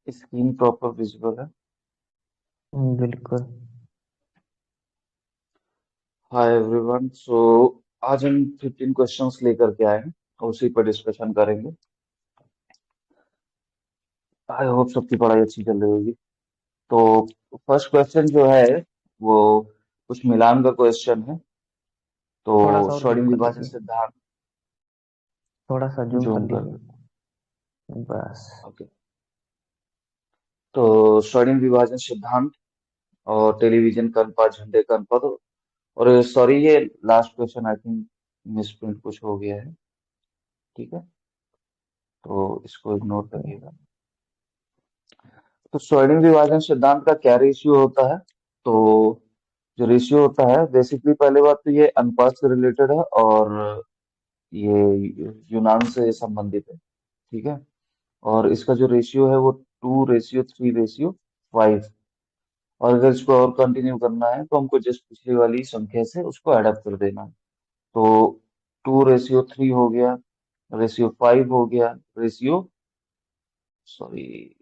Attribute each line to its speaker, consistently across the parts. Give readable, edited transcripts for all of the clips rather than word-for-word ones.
Speaker 1: Screen proper visible है।
Speaker 2: बिल्कुल।
Speaker 1: Hi everyone, सो आज हम 15 क्वेश्चंस लेकर के आए हैं और उसी पर डिस्कशन करेंगे। आई होप सबकी पढ़ाई अच्छी चल रही होगी। तो फर्स्ट क्वेश्चन जो है वो कुछ मिलान का क्वेश्चन है। तो
Speaker 2: थोड़ा सा और जूम
Speaker 1: स्वर्णिम
Speaker 2: कर
Speaker 1: विभाजन
Speaker 2: लीजिए।
Speaker 1: सिद्धांत।
Speaker 2: थोड़ा सा जूम कर
Speaker 1: जूम कर
Speaker 2: लीजिए।
Speaker 1: देते
Speaker 2: बस।
Speaker 1: हैं। ओके। तो स्वर्णिम विभाजन सिद्धांत और टेलीविजन का अनुपात, झंडे का अनुपात। और सॉरी, ये last question I think misprint कुछ हो गया है। ठीक है, तो इसको इग्नोर करिएगा। तो स्वर्णिम विभाजन सिद्धांत का क्या रेशियो होता है? तो जो रेशियो होता है, बेसिकली पहले बात तो ये अनुपात से रिलेटेड है और ये यूनान से संबंधित है। ठीक है। और इसका जो रेशियो है वो 2:3:5। और अगर इसको और कंटिन्यू करना है तो हमको जस्ट पिछली वाली संख्या से उसको एडअप कर देना है। तो 2:3 हो गया, रेशियो 5 हो गया, रेशियो, सॉरी,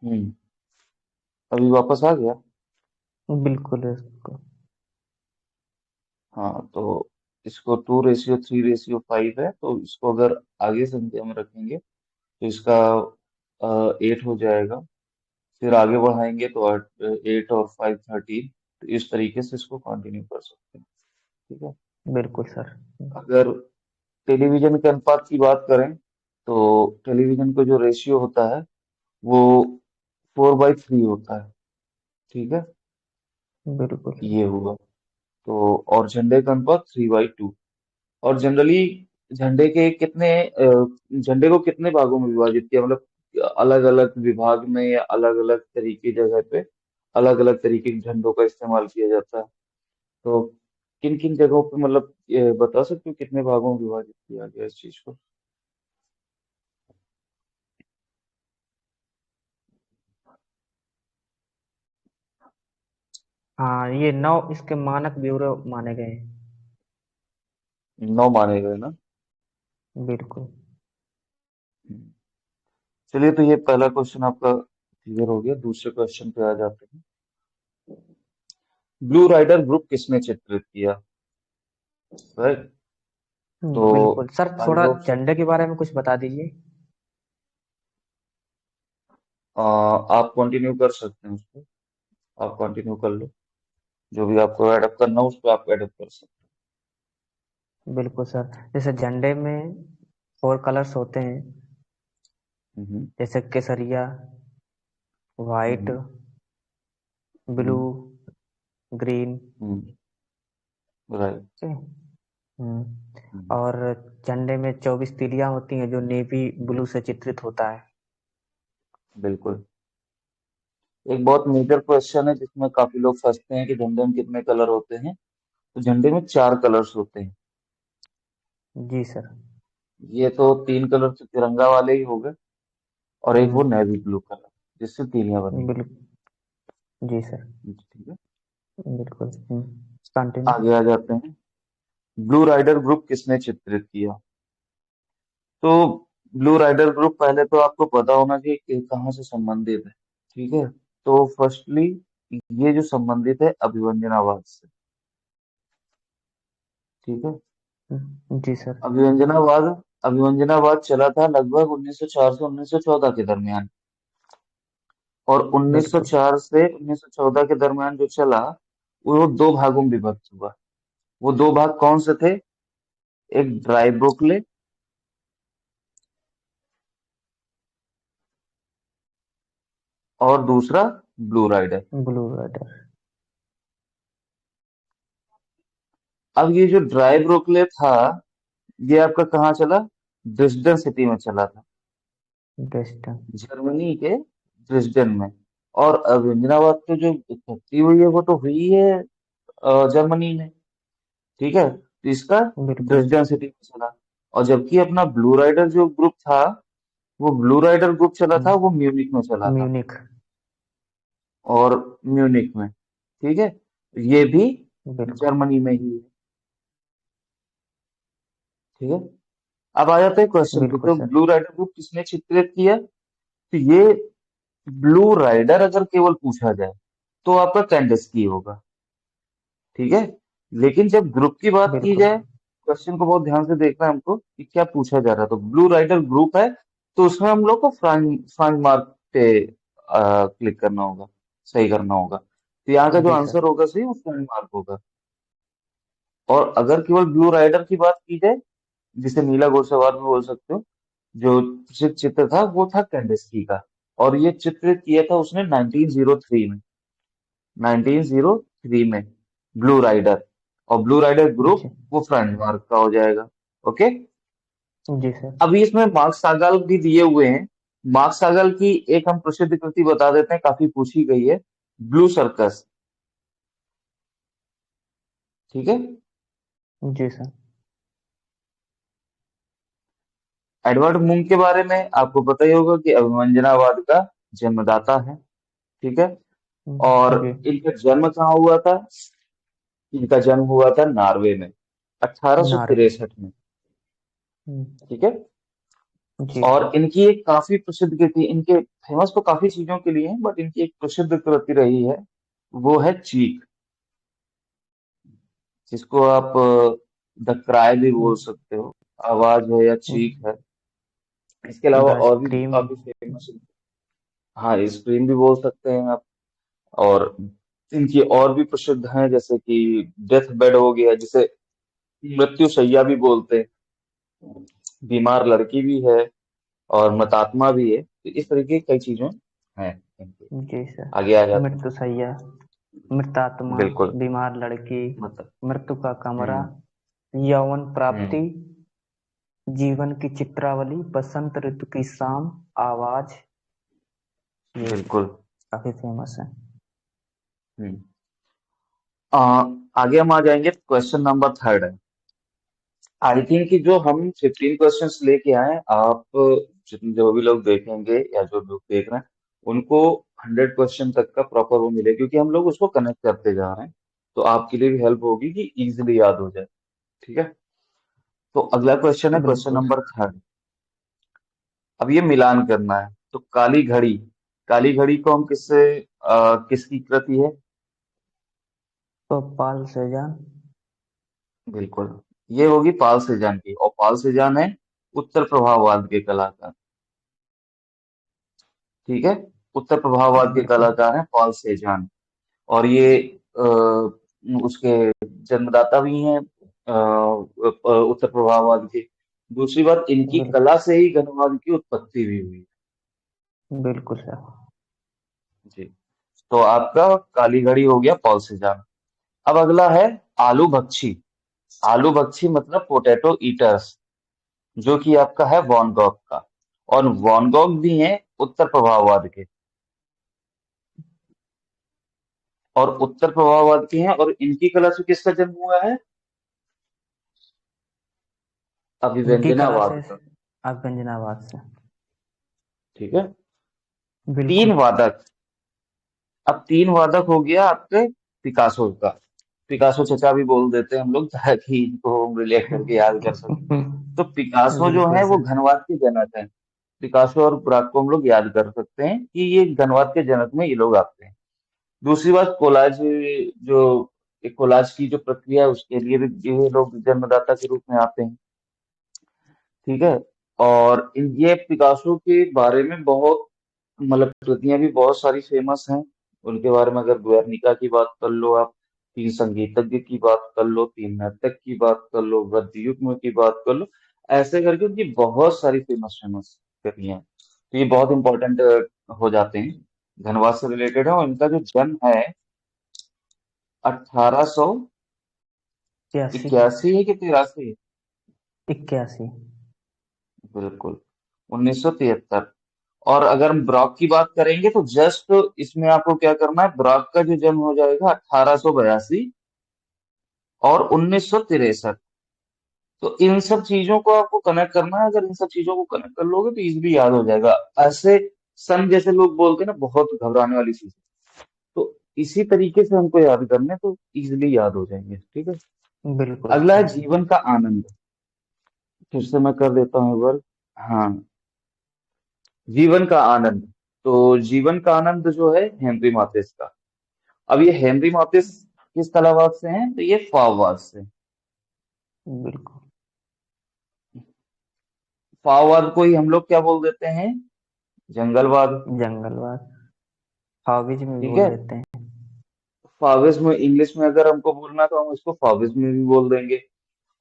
Speaker 1: हम्म अभी वापस आ गया।
Speaker 2: बिल्कुल इसको।
Speaker 1: हाँ, तो इसको 2:3:5 है, तो इसको अगर आगे संख्या में रखेंगे तो इसका 8 हो जाएगा। फिर आगे बढ़ाएंगे तो 8 और 5 13। तो इस तरीके से इसको कंटिन्यू कर सकते हैं। ठीक है।
Speaker 2: बिल्कुल सर।
Speaker 1: अगर टेलीविजन के अनुपात की बात करें तो टेलीविजन का जो रेशियो होता है वो 4:3 होता है। ठीक है,
Speaker 2: बिल्कुल सर।
Speaker 1: ये हुआ। तो और झंडे का अनुपात 3:2। और जनरली झंडे के कितने झंडे को कितने भागों में विभाजित किया, मतलब अलग अलग विभाग में या अलग अलग तरीके जगह पे अलग अलग तरीके के झंडों का इस्तेमाल किया जाता है। तो किन किन जगहों पे, मतलब ये बता सकते हो कितने भागों में विभाजित किया गया इस चीज को?
Speaker 2: हाँ, ये 9 इसके मानक ब्यूरो माने गए हैं।
Speaker 1: 9 माने गए ना?
Speaker 2: बिल्कुल।
Speaker 1: हम्म। चलिए, तो ये पहला क्वेश्चन आपका क्लियर हो गया। दूसरे क्वेश्चन पे आ जाते हैं। ब्लू राइडर ग्रुप किसने चित्रित किया? राइट। तो
Speaker 2: बिल्कुल सर,
Speaker 1: आई
Speaker 2: थोड़ा
Speaker 1: होप सब
Speaker 2: झंडे के बारे में कुछ बता दीजिए।
Speaker 1: आप कंटिन्यू कर सकते हैं उसको। आप कंटिन्यू कर लो। जो भी आपको एडअप करना हो उस पर आप एडअप कर सकते
Speaker 2: बिल्कुल सर। जैसे झंडे में 4 कलर्स होते हैं।
Speaker 1: हैं।
Speaker 2: जैसे केसरिया, वाइट,
Speaker 1: हम्म।
Speaker 2: ब्लू,
Speaker 1: हम्म।
Speaker 2: ग्रीन।
Speaker 1: हम्म। राइट।
Speaker 2: और झंडे में 24 तीलियां होती हैं जो नेवी ब्लू से चित्रित होता है।
Speaker 1: बिल्कुल। एक बहुत मेजर क्वेश्चन है जिसमें काफी लोग फंसते हैं कि झंडे में कितने कलर होते हैं। तो झंडे में 4 कलर्स होते हैं।
Speaker 2: जी सर।
Speaker 1: ये तो 3 कलर तो तिरंगा वाले ही हो गए, और एक वो
Speaker 2: हम्म।
Speaker 1: नेवी ब्लू कलर जिससे तीलियां बनेंगी।
Speaker 2: बिल्कुल। जी सर।
Speaker 1: ठीक है।
Speaker 2: बिल्कुल। कंटिन्यू।
Speaker 1: आगे आ जाते हैं। ब्लू राइडर ग्रुप किसने चित्रित किया? तो ब्लू राइडर ग्रुप, पहले तो आपको पता होना चाहिए कि कहाँ से संबंधित है। ठीक है। तो फर्स्टली ये जो संबंधित है अभिवंजनावाद से। ठीक है।
Speaker 2: जी सर।
Speaker 1: अभिवंजनावाद अभिवंजनावाद चला था लगभग 1904 से 1914 के दरमियान। और
Speaker 2: बिल्कुल।
Speaker 1: 1904 से 1914 के दरमियान जो चला वो 2 भागों में विभक्त हुआ। वो 2 भाग कौन से थे? एक ड्राई ब्रोकले और दूसरा ब्लू राइडर।
Speaker 2: Blue rider.
Speaker 1: अब ये जो ड्राई ब्रोकले था, ये आपका कहाँ चला? ड्रेसडन सिटी में चला था,
Speaker 2: वेस्टर्न।
Speaker 1: जर्मनी के ड्रेसडन में। और अभिनंदनाबाद तो जो उत्पत्ति हुई है वो तो हुई है जर्मनी में। ठीक है, तो इसका
Speaker 2: बिल्कुल।
Speaker 1: ड्रेसडन सिटी में चला। और जबकि अपना ब्लू राइडर जो ग्रुप था, वो ब्लू राइडर ग्रुप चला था, वो म्यूनिक में चला था।
Speaker 2: म्यूनिक।
Speaker 1: और म्यूनिक में, ठीक है, ये भी
Speaker 2: बिल्कुल।
Speaker 1: जर्मनी में ही है। ठीक है। अब आ जाते हैं क्वेश्चन पे,
Speaker 2: बिल्कुल
Speaker 1: तो
Speaker 2: सर।
Speaker 1: ब्लू राइडर को किसने चित्रित किया? तो ये ब्लू राइडर अगर केवल पूछा जाए तो आपका कैंडेस्की होगा, ठीक है। लेकिन जब ग्रुप की बात की
Speaker 2: बिल्कुल।
Speaker 1: जाए, क्वेश्चन को बहुत ध्यान से देखना है हमको कि क्या पूछा जा रहा है। तो ब्लू राइडर ग्रुप है, तो उसमें हम लोग को फ्रंट फ्रंट मार्क पे क्लिक करना होगा, सही करना होगा। तो यहाँ का जो
Speaker 2: जी
Speaker 1: आंसर
Speaker 2: सर।
Speaker 1: होगा सही वो फ्रंट मार्क होगा। और अगर केवल ब्लू राइडर की बात की जाए, जिसे नीला घोड़सवार भी बोल सकते हो, जो प्रसिद्ध चित्र था वो था कैंडेस्की का। और ये चित्रित किया था उसने 1903 में, 1903 में, ब्लू राइडर। और ब्लू राइडर ग्रुप
Speaker 2: जी।
Speaker 1: वो फ्रंट मार्क का हो जाएगा। ओके।
Speaker 2: जी सर।
Speaker 1: अभी इसमें मार्क सागाल भी दिए हुए हैं। मार्क सागाल की एक हम प्रसिद्ध कृति बता देते हैं, काफी पूछी गई है, ब्लू सर्कस, ठीक है।
Speaker 2: जी सर।
Speaker 1: एडवर्ड मुंग के बारे में आपको पता ही होगा कि अभिमंजनावाद का जन्मदाता है, ठीक है। और
Speaker 2: जी।
Speaker 1: इनका जन्म कहाँ हुआ था? इनका जन्म हुआ था नॉर्वे में,
Speaker 2: नार्वे।
Speaker 1: 1863 में, ठीक है।
Speaker 2: जी
Speaker 1: और
Speaker 2: सर।
Speaker 1: इनकी एक काफी प्रसिद्ध कृति, इनके फेमस तो काफी चीजों के लिए है, बट इनकी एक प्रसिद्ध कृति रही है, वो है चीक, जिसको आप द क्राई भी बोल सकते हो, आवाज है या चीख है। इसके अलावा
Speaker 2: द
Speaker 1: और भी
Speaker 2: स्क्रीम।
Speaker 1: काफी फेमस, हाँ स्क्रीम भी बोल सकते हैं आप। और इनकी और भी प्रसिद्ध हैं, जैसे कि डेथ बेड हो गया, जिसे मृत्यु शैया भी बोलते हैं, बीमार लड़की भी है, और मतात्मा भी है। तो इस तरीके की कई चीजें हैं इनके।
Speaker 2: जी सर।
Speaker 1: आगे आ जाते हैं।
Speaker 2: मृत्यु सैया, मृतात्मा,
Speaker 1: बिल्कुल।
Speaker 2: बीमार लड़की,
Speaker 1: मतलब
Speaker 2: मृत्यु का कमरा,
Speaker 1: हम्म।
Speaker 2: यौवन
Speaker 1: हम्म।
Speaker 2: प्राप्ति, जीवन की चित्रावली, बसंत ऋतु की शाम, आवाज, ये
Speaker 1: बिल्कुल।
Speaker 2: काफी फेमस है।
Speaker 1: हम्म। आ, आगे हम आ जाएंगे, क्वेश्चन नंबर थर्ड है। आई थिंक कि जो हम 15 क्वेश्चंस लेके आए, आप जितने जो भी लोग देखेंगे या जो लोग देख रहे हैं, उनको 100 क्वेश्चन तक का प्रॉपर वो मिले, क्योंकि हम लोग उसको कनेक्ट करते जा रहे हैं। तो आपके लिए भी हेल्प होगी कि इजीली याद हो जाए, ठीक है। तो अगला क्वेश्चन है क्वेश्चन
Speaker 2: बिल्कुल
Speaker 1: नंबर
Speaker 2: सर।
Speaker 1: थर्ड। अब ये मिलान करना है, तो काली घड़ी, काली घड़ी को हम किससे किसकी कृति है?
Speaker 2: तो पाल सेजान।
Speaker 1: बिल्कुल, ये होगी पाल सेजान की। और पाल सेजान है उत्तर प्रभाववाद के कलाकार, ठीक है। उत्तर प्रभाववाद के
Speaker 2: बिल्कुल।
Speaker 1: कलाकार हैं पॉल सेजान। और ये उसके जन्मदाता भी हैं, उत्तर प्रभाववाद के। दूसरी बात, इनकी
Speaker 2: बिल्कुल।
Speaker 1: कला से ही घनवाद की उत्पत्ति भी हुई।
Speaker 2: बिल्कुल सर।
Speaker 1: जी। तो आपका काली घड़ी हो गया पॉल सेजान। अब अगला है आलू भक्षी। आलू भक्षी मतलब पोटैटो ईटर्स, जो कि आपका है वॉन गॉग का। और वॉन गॉग भी हैं उत्तर प्रभाववाद के, और उत्तर प्रभाववाद के हैं। और इनकी कला से किसका जन्म हुआ है?
Speaker 2: इनकी कला
Speaker 1: अभिव्यंजनावाद
Speaker 2: से
Speaker 1: का,
Speaker 2: अभ्यंजनावाद से।
Speaker 1: ठीक है। तीन
Speaker 2: बिल्कुल।
Speaker 1: वादक। अब तीन वादक हो गया आपके पिकासो का। पिकासो चचा भी बोल देते हैं हम लोग, ताकि इनको हम रिलेट करके याद कर सकें। तो पिकासो जो
Speaker 2: बिल्कुल
Speaker 1: है वो
Speaker 2: सर।
Speaker 1: घनवाद के जनक हैं। पिकासो और ब्राक को हम लोग याद कर सकते हैं कि ये घनवाद के जनक में ये लोग आते हैं। दूसरी बात, कोलाज, जो एक कोलाज की जो प्रक्रिया है उसके लिए भी ये लोग जन्मदाता के रूप में आते हैं, ठीक है। और ये पिकासो के बारे में बहुत, मतलब कृतियां भी बहुत सारी फेमस हैं उनके बारे में। अगर गुएर्निका की बात कर लो आप, तीन संगीतज्ञ की बात कर लो, तीन नर्तक की बात कर लो, गद्ययुग्म की बात कर लो, ऐसे करके उनकी बहुत सारी फेमस फेमस कृतियां हैं। तो ये बहुत इंपॉर्टेंट हो जाते हैं, धनवाद से रिलेटेड है। और इनका जो जन्म है
Speaker 2: 81।
Speaker 1: 1881 है कि 83?
Speaker 2: 81।
Speaker 1: बिल्कुल, 1973। और अगर हम ब्रॉक की बात करेंगे तो जस्ट इसमें आपको क्या करना है, ब्रॉक का जो जन्म हो जाएगा 1882 और 1963। तो इन सब चीजों को आपको कनेक्ट करना है। अगर इन सब चीजों को कनेक्ट कर लोगे तो इजीली याद हो जाएगा। ऐसे सन जैसे लोग बोलते हैं ना, बहुत घबराने वाली चीज। तो इसी तरीके से हमको याद करने, तो इजीली याद हो जाएंगे, ठीक है।
Speaker 2: बिल्कुल
Speaker 1: अगला है
Speaker 2: सर।
Speaker 1: जीवन का आनंद। फिर से मैं कर देता हूँ एक बार। हाँ, जीवन का आनंद। तो जीवन का आनंद जो है हेनरी माथिस का। अब ये हेनरी माथिस किस कलावाद से हैं? तो ये फाववाद से।
Speaker 2: बिल्कुल।
Speaker 1: फाववाद को ही हम लोग क्या बोल देते हैं? जंगलवाद।
Speaker 2: जंगलवाद, हॉबीज में भी
Speaker 1: ठीक
Speaker 2: बोल
Speaker 1: है।
Speaker 2: देते हैं।
Speaker 1: फाविज्म में इंग्लिश में अगर हमको बोलना तो हम इसको फाविज्म में भी बोल देंगे।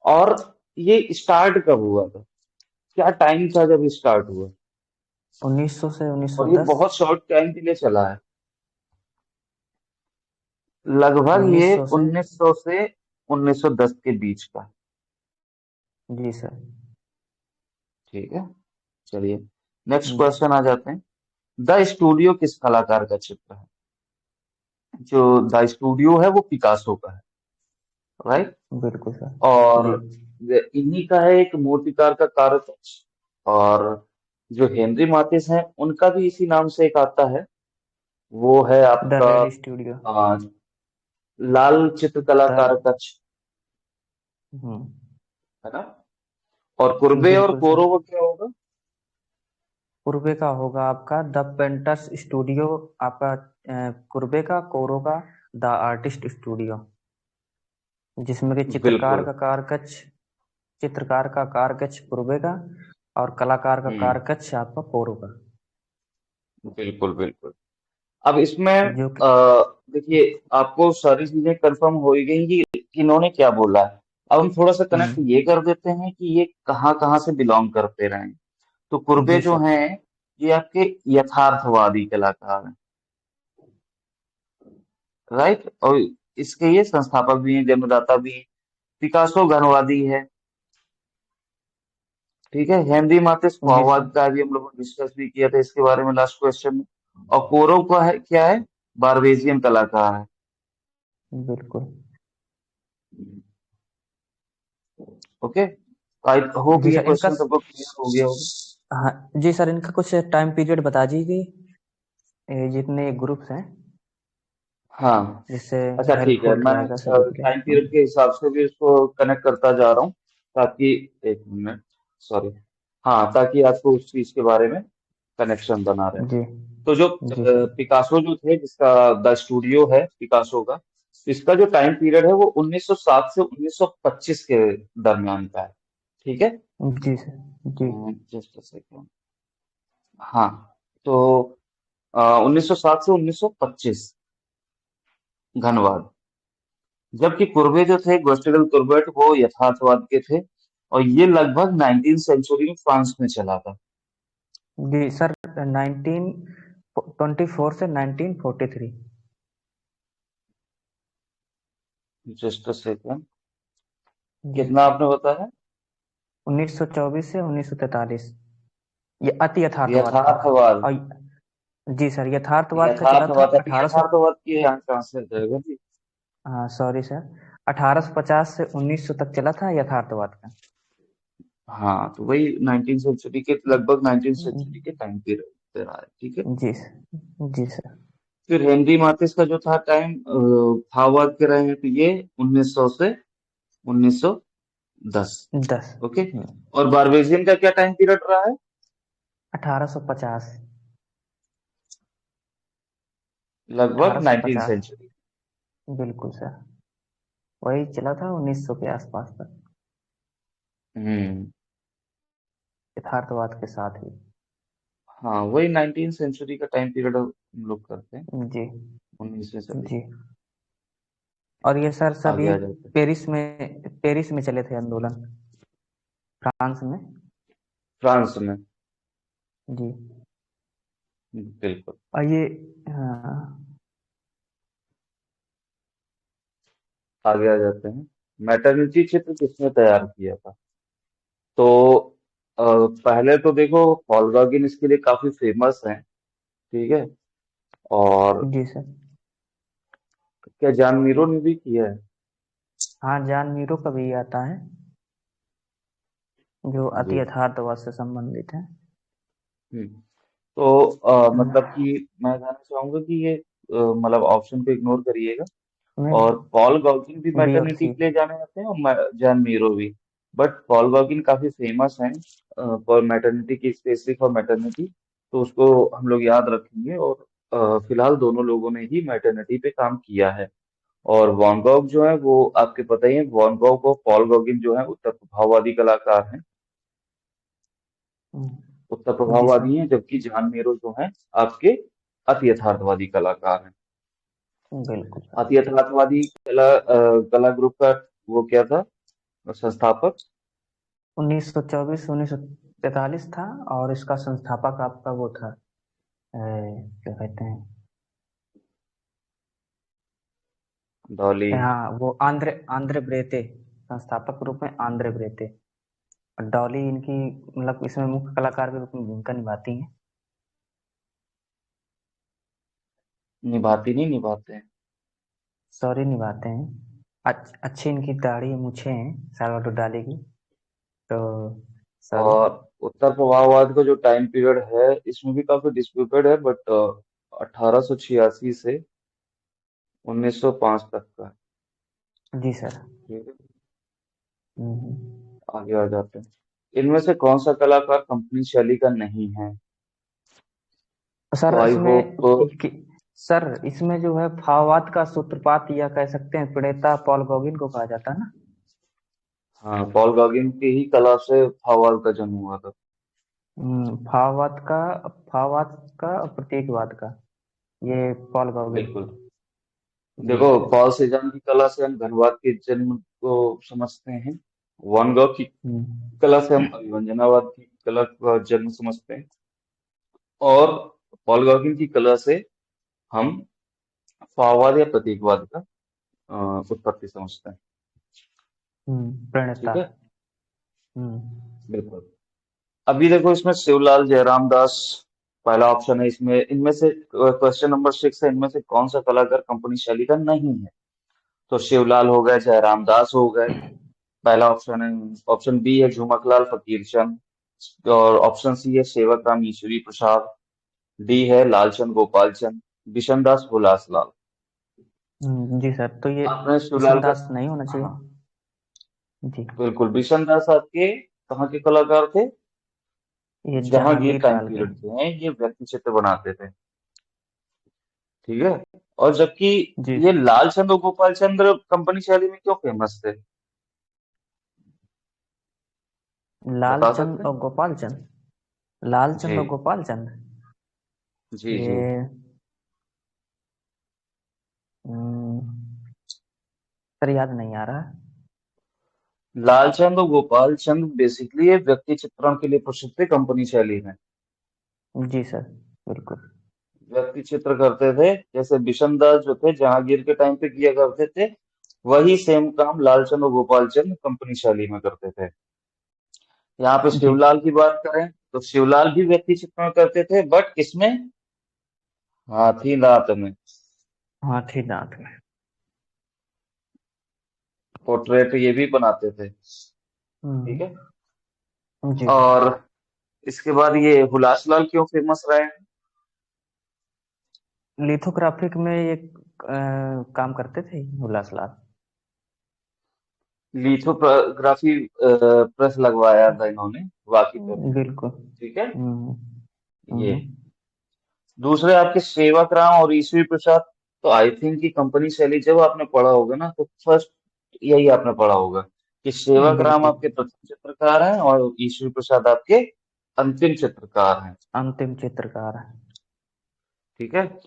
Speaker 1: और ये स्टार्ट कब हुआ था? क्या टाइम था जब स्टार्ट हुआ?
Speaker 2: 1900 से
Speaker 1: और ये
Speaker 2: 1910।
Speaker 1: बहुत शॉर्ट टाइम के लिए चला है। लगभग ये
Speaker 2: 1900 से।
Speaker 1: 1900 से 1910 के बीच का।
Speaker 2: जी सर।
Speaker 1: ठीक है। चलिए, नेक्स्ट
Speaker 2: जी।
Speaker 1: क्वेश्चन आ जाते हैं। द स्टूडियो किस कलाकार का चित्र है? जो द स्टूडियो है वो पिकासो का है, राइट।
Speaker 2: बिल्कुल सर।
Speaker 1: और
Speaker 2: जी।
Speaker 1: इन्हीं का है एक मूर्तिकार का कार्यकक्ष। और जो हेनरी माथिस हैं उनका भी इसी नाम से एक आता है। वो है
Speaker 2: द
Speaker 1: आपका
Speaker 2: रेड स्टूडियो।
Speaker 1: अ, लाल चित्रकला
Speaker 2: द
Speaker 1: कार्यकक्ष,
Speaker 2: हम्म।
Speaker 1: है ना। और कुर्बे और
Speaker 2: बिल्कुल सर।
Speaker 1: कोरोво क्या होगा?
Speaker 2: कुर्बे का होगा आपका द पेंटर्स स्टूडियो। आपका कुर्बे का, कोरो का द आर्टिस्ट स्टूडियो, जिसमें कि
Speaker 1: बिल्कुल।
Speaker 2: चित्रकार का कारकच कुर्बे का, और कलाकार का
Speaker 1: हम्म।
Speaker 2: कारकच आपका कोरो का।
Speaker 1: बिल्कुल बिल्कुल। अब इसमें
Speaker 2: जो कि
Speaker 1: देखिए, आपको सारी चीजें कंफर्म हो ही गई कि इन्होंने क्या बोला है। अब हम थोड़ा सा कनेक्ट
Speaker 2: हम्म।
Speaker 1: ये कर देते हैं कि ये कहाँ कहाँ से बिलोंग करते रहे हैं। तो कुर्बे
Speaker 2: जी
Speaker 1: जो
Speaker 2: सर।
Speaker 1: हैं ये आपके यथार्थवादी कलाकार हैं, राइट। और इसके ये संस्थापक भी हैं, जन्मदाता भी हैं। पिकासो घनवादी है, ठीक है। हेनरी माथिस
Speaker 2: जी सर।
Speaker 1: फॉरवर्ड का भी हम लोगों ने डिस्कस भी किया था इसके बारे में लास्ट क्वेश्चन में। और कोरो का है क्या है? बारवेजियन कलाकार है।
Speaker 2: बिल्कुल।
Speaker 1: ओके, आई होप
Speaker 2: जी
Speaker 1: ये
Speaker 2: सर इनका
Speaker 1: क्वेश्चन सबको क्लियर हो गया होगा।
Speaker 2: हाँ जी सर, इनका कुछ टाइम पीरियड बता दीजिए, ये जितने ग्रुप्स हैं,
Speaker 1: हाँ।
Speaker 2: जिससे
Speaker 1: अच्छा ठीक है,
Speaker 2: हेल्पफुल
Speaker 1: मैं
Speaker 2: रहेगा सभी के लिए।
Speaker 1: टाइम पीरियड के हिसाब से भी इसको कनेक्ट करता जा रहा हूँ, ताकि एक मिनट, सॉरी। हाँ, ताकि आपको उस चीज के बारे में कनेक्शन बना रहे।
Speaker 2: जी।
Speaker 1: तो जो
Speaker 2: जी सर।
Speaker 1: पिकासो जो थे, जिसका द स्टूडियो है पिकासो का, इसका जो टाइम पीरियड है वो 1907 से 1925 के दरमियान का है। ठीक है।
Speaker 2: जी सर। जी।
Speaker 1: Just a second. हाँ, तो 1907 से 1925 घनवाद। जबकि कुर्बे जो थे, गोस्टिगल कुर्बेट, वो यथार्थवाद के थे। और ये लगभग 19 सेंचुरी में फ्रांस में चला था।
Speaker 2: जी सर, 1924 से 1943।
Speaker 1: Just a second.
Speaker 2: जी।
Speaker 1: कितना आपने बताया?
Speaker 2: 1924 से 1943, ये अति यथार्थवाद का।
Speaker 1: यथार्थवाद।
Speaker 2: और जी सर, यथार्थवाद का चला था
Speaker 1: यथार्थवाद, अभी
Speaker 2: 1800।
Speaker 1: यथार्थवाद की यहाँ कहाँ से आ जाएगा जी?
Speaker 2: हाँ सॉरी सर, 1850 से 1900 तक चला था यथार्थवाद का।
Speaker 1: हाँ, तो वही 19 सेंचुरी के, लगभग 19 सेंचुरी के टाइम पीरियड पे रहा है, ठीक है।
Speaker 2: जी सर। जी सर।
Speaker 1: फिर हेनरी माथिस का जो था टाइम, फाववाद के रहे हैं, तो ये 1900 से 1910।
Speaker 2: 10।
Speaker 1: ओके। और बारवेजियन का क्या टाइम पीरियड रहा है?
Speaker 2: 1850।
Speaker 1: लगभग 19
Speaker 2: 1850।
Speaker 1: सेंचुरी।
Speaker 2: बिल्कुल सर, वही चला था 1900 के आसपास तक,
Speaker 1: हम्म।
Speaker 2: यथार्थवाद के साथ ही।
Speaker 1: हाँ, वही 19 सेंचुरी का टाइम पीरियड हम लोग करते हैं,
Speaker 2: जी।
Speaker 1: 19वीं सदी।
Speaker 2: जी। और ये सर
Speaker 1: आगे
Speaker 2: सभी
Speaker 1: आ जाते हैं।
Speaker 2: पेरिस में चले थे आंदोलन, फ्रांस में।
Speaker 1: फ्रांस में।
Speaker 2: जी।
Speaker 1: बिल्कुल।
Speaker 2: और ये हाँ।
Speaker 1: आगे आ जाते हैं। मैटरनिटी चित्र किसने तैयार किया था? तो पहले तो देखो, हॉलगागिन इसके लिए काफी फेमस हैं, ठीक है। और
Speaker 2: जी सर।
Speaker 1: क्या जॉन मीरो ने भी किया है?
Speaker 2: हाँ, जान मीरो का भी आता है, जो
Speaker 1: जी।
Speaker 2: अति यथार्थवाद से संबंधित है।
Speaker 1: हम्म। तो मतलब
Speaker 2: हम्म।
Speaker 1: कि मैं कहना चाहूंगा कि ये मतलब ऑप्शन को इग्नोर करिएगा।
Speaker 2: मैं
Speaker 1: और पॉल गॉगिन भी
Speaker 2: बी और
Speaker 1: मैटरनिटी
Speaker 2: सी।
Speaker 1: के लिए जाने जाते हैं, और जॉन मीरो भी। बट पॉल गॉगिन काफी फेमस हैं फॉर मैटरनिटी की, स्पेशली फॉर मैटरनिटी, तो उसको हम लोग याद रखेंगे। और फिलहाल दोनों लोगों ने ही मैटरनिटी पे काम किया है। और वॉन गॉग जो है वो आपके पता ही है, वॉन गॉग और पॉल गॉगिन जो है उत्तर प्रभाववादी कलाकार हैं, उत्तर
Speaker 2: जी सर।
Speaker 1: प्रभाववादी हैं, जबकि जॉन मीरो जो है आपके अति यथार्थवादी कलाकार हैं।
Speaker 2: बिल्कुल सर।
Speaker 1: अति यथार्थवादी कला ग्रुप का वो क्या था, संस्थापक?
Speaker 2: 1924 1943 था। और इसका संस्थापक आपका वो था, क्या कहते हैं,
Speaker 1: डॉली।
Speaker 2: हाँ वो आंद्रे आंद्रे ब्रेते, संस्थापक के रूप में आंद्रे ब्रेते। और डॉली इनकी मतलब इसमें मुख्य कलाकार के रूप में भूमिका निभाती हैं।
Speaker 1: निभाती नहीं निभाते हैं।
Speaker 2: सॉरी, निभाते हैं। अच्छी इनकी दाढ़ी मूछें हैं सैल्वाडोर डाली की। तो सॉरी।
Speaker 1: और उत्तर प्रभाववाद का जो टाइम पीरियड है इसमें भी काफी डिस्प्यूटेड है, बट 1886 से 1905 तक का है।
Speaker 2: जी सर।
Speaker 1: ठीक है,
Speaker 2: हम्म।
Speaker 1: आगे आ जाते हैं। इनमें से कौन सा कलाकार कंपनी शैली का नहीं है? तो
Speaker 2: सर
Speaker 1: आई
Speaker 2: इसमें
Speaker 1: होप।
Speaker 2: कि- सर इसमें जो है फाववाद का सूत्रपात या कह सकते हैं प्रणेता पॉल गॉगिन को कहा जाता है ना।
Speaker 1: हाँ, पॉल गॉगिन की ही कला से फाववाद का जन्म हुआ था।
Speaker 2: फाववाद का, फाववाद का प्रतीकवाद का, ये पॉल गॉगिन।
Speaker 1: बिल्कुल।
Speaker 2: जी
Speaker 1: देखो,
Speaker 2: सर।
Speaker 1: पॉल सेजान की कला से हम धनवाद के जन्म को समझते हैं। वैन गॉग की
Speaker 2: हम्म।
Speaker 1: कला से हम अभिव्यंजनावाद की कला का जन्म समझते हैं। और पॉल गॉगिन की कला से हम फाववाद या प्रतीकवाद का उत्पत्ति समझते हैं।
Speaker 2: प्रणेता।
Speaker 1: ठीक है,
Speaker 2: हम्म।
Speaker 1: बिल्कुल। अभी देखो, इसमें शिवलाल जयराम दास पहला ऑप्शन है। इसमें इनमें से क्वेश्चन नंबर 6 है, इनमें से कौन सा कलाकार कंपनी शैली का नहीं है? तो शिवलाल हो गए, जयराम दास हो गए, पहला ऑप्शन है। ऑप्शन बी है झुमकलाल फकीरचंद, और ऑप्शन सी है सेवक राम ईश्वरी प्रसाद, डी है लालचंद गोपाल चंद, बिशन दास हुलासलाल।
Speaker 2: जी सर, तो ये
Speaker 1: आपने शिवलाल का,
Speaker 2: किशनदास नहीं होना चाहिए।
Speaker 1: हाँ
Speaker 2: जी।
Speaker 1: बिल्कुल, बिशन दास आपके कहाँ के कलाकार थे?
Speaker 2: ये
Speaker 1: जहांगीर
Speaker 2: जहांगीर
Speaker 1: टाइम
Speaker 2: काल के।
Speaker 1: पीरियड के हैं, ये व्यक्ति चित्र बनाते थे। ठीक है। और जबकि
Speaker 2: जी।
Speaker 1: ये लालचंद और गोपाल चंद्र कंपनी शैली में क्यों फेमस थे, बता सकते
Speaker 2: लालचंद
Speaker 1: हैं?
Speaker 2: और गोपाल चंद।
Speaker 1: जी
Speaker 2: लालचंद और गोपाल चंद।
Speaker 1: जी जी।
Speaker 2: ये हम्म, सर याद नहीं आ रहा।
Speaker 1: लालचंद और गोपाल चंद बेसिकली ये व्यक्ति चित्रण के लिए प्रसिद्ध थे कंपनी शैली में।
Speaker 2: जी सर। बिल्कुल।
Speaker 1: व्यक्ति चित्र करते थे, जैसे बिशन दास जो थे जहांगीर के टाइम पे किया करते थे, वही सेम काम लालचंद और गोपाल चंद कंपनी शैली में करते थे। यहाँ पे
Speaker 2: जी।
Speaker 1: शिवलाल की बात करें तो शिवलाल भी व्यक्ति चित्रण करते थे, बट किसमें? हाथी दांत में।
Speaker 2: हाथी दांत में।
Speaker 1: पोर्ट्रेट ये भी बनाते थे। ठीक है।
Speaker 2: हम्म। जी सर।
Speaker 1: और इसके बाद ये हुलासलाल क्यों फेमस रहे हैं?
Speaker 2: लिथोग्राफिक में ये काम करते थे हुलासलाल।
Speaker 1: लिथोग्राफी प्रेस लगवाया था इन्होंने, वाकिफ है मुझे।
Speaker 2: बिल्कुल।
Speaker 1: ठीक है,
Speaker 2: हम्म।
Speaker 1: ये।
Speaker 2: हम्म।
Speaker 1: दूसरे आपके सेवक राम और ईश्वरी प्रसाद, तो आई थिंक कि कंपनी शैली जब आपने पढ़ा होगा ना, तो फर्स्ट यही आपने पढ़ा होगा कि सेवक राम
Speaker 2: बिल्कुल।
Speaker 1: आपके प्रथम चित्रकार हैं और ईश्वरी प्रसाद आपके अंतिम चित्रकार हैं।
Speaker 2: अंतिम चित्रकार।
Speaker 1: ठीक है,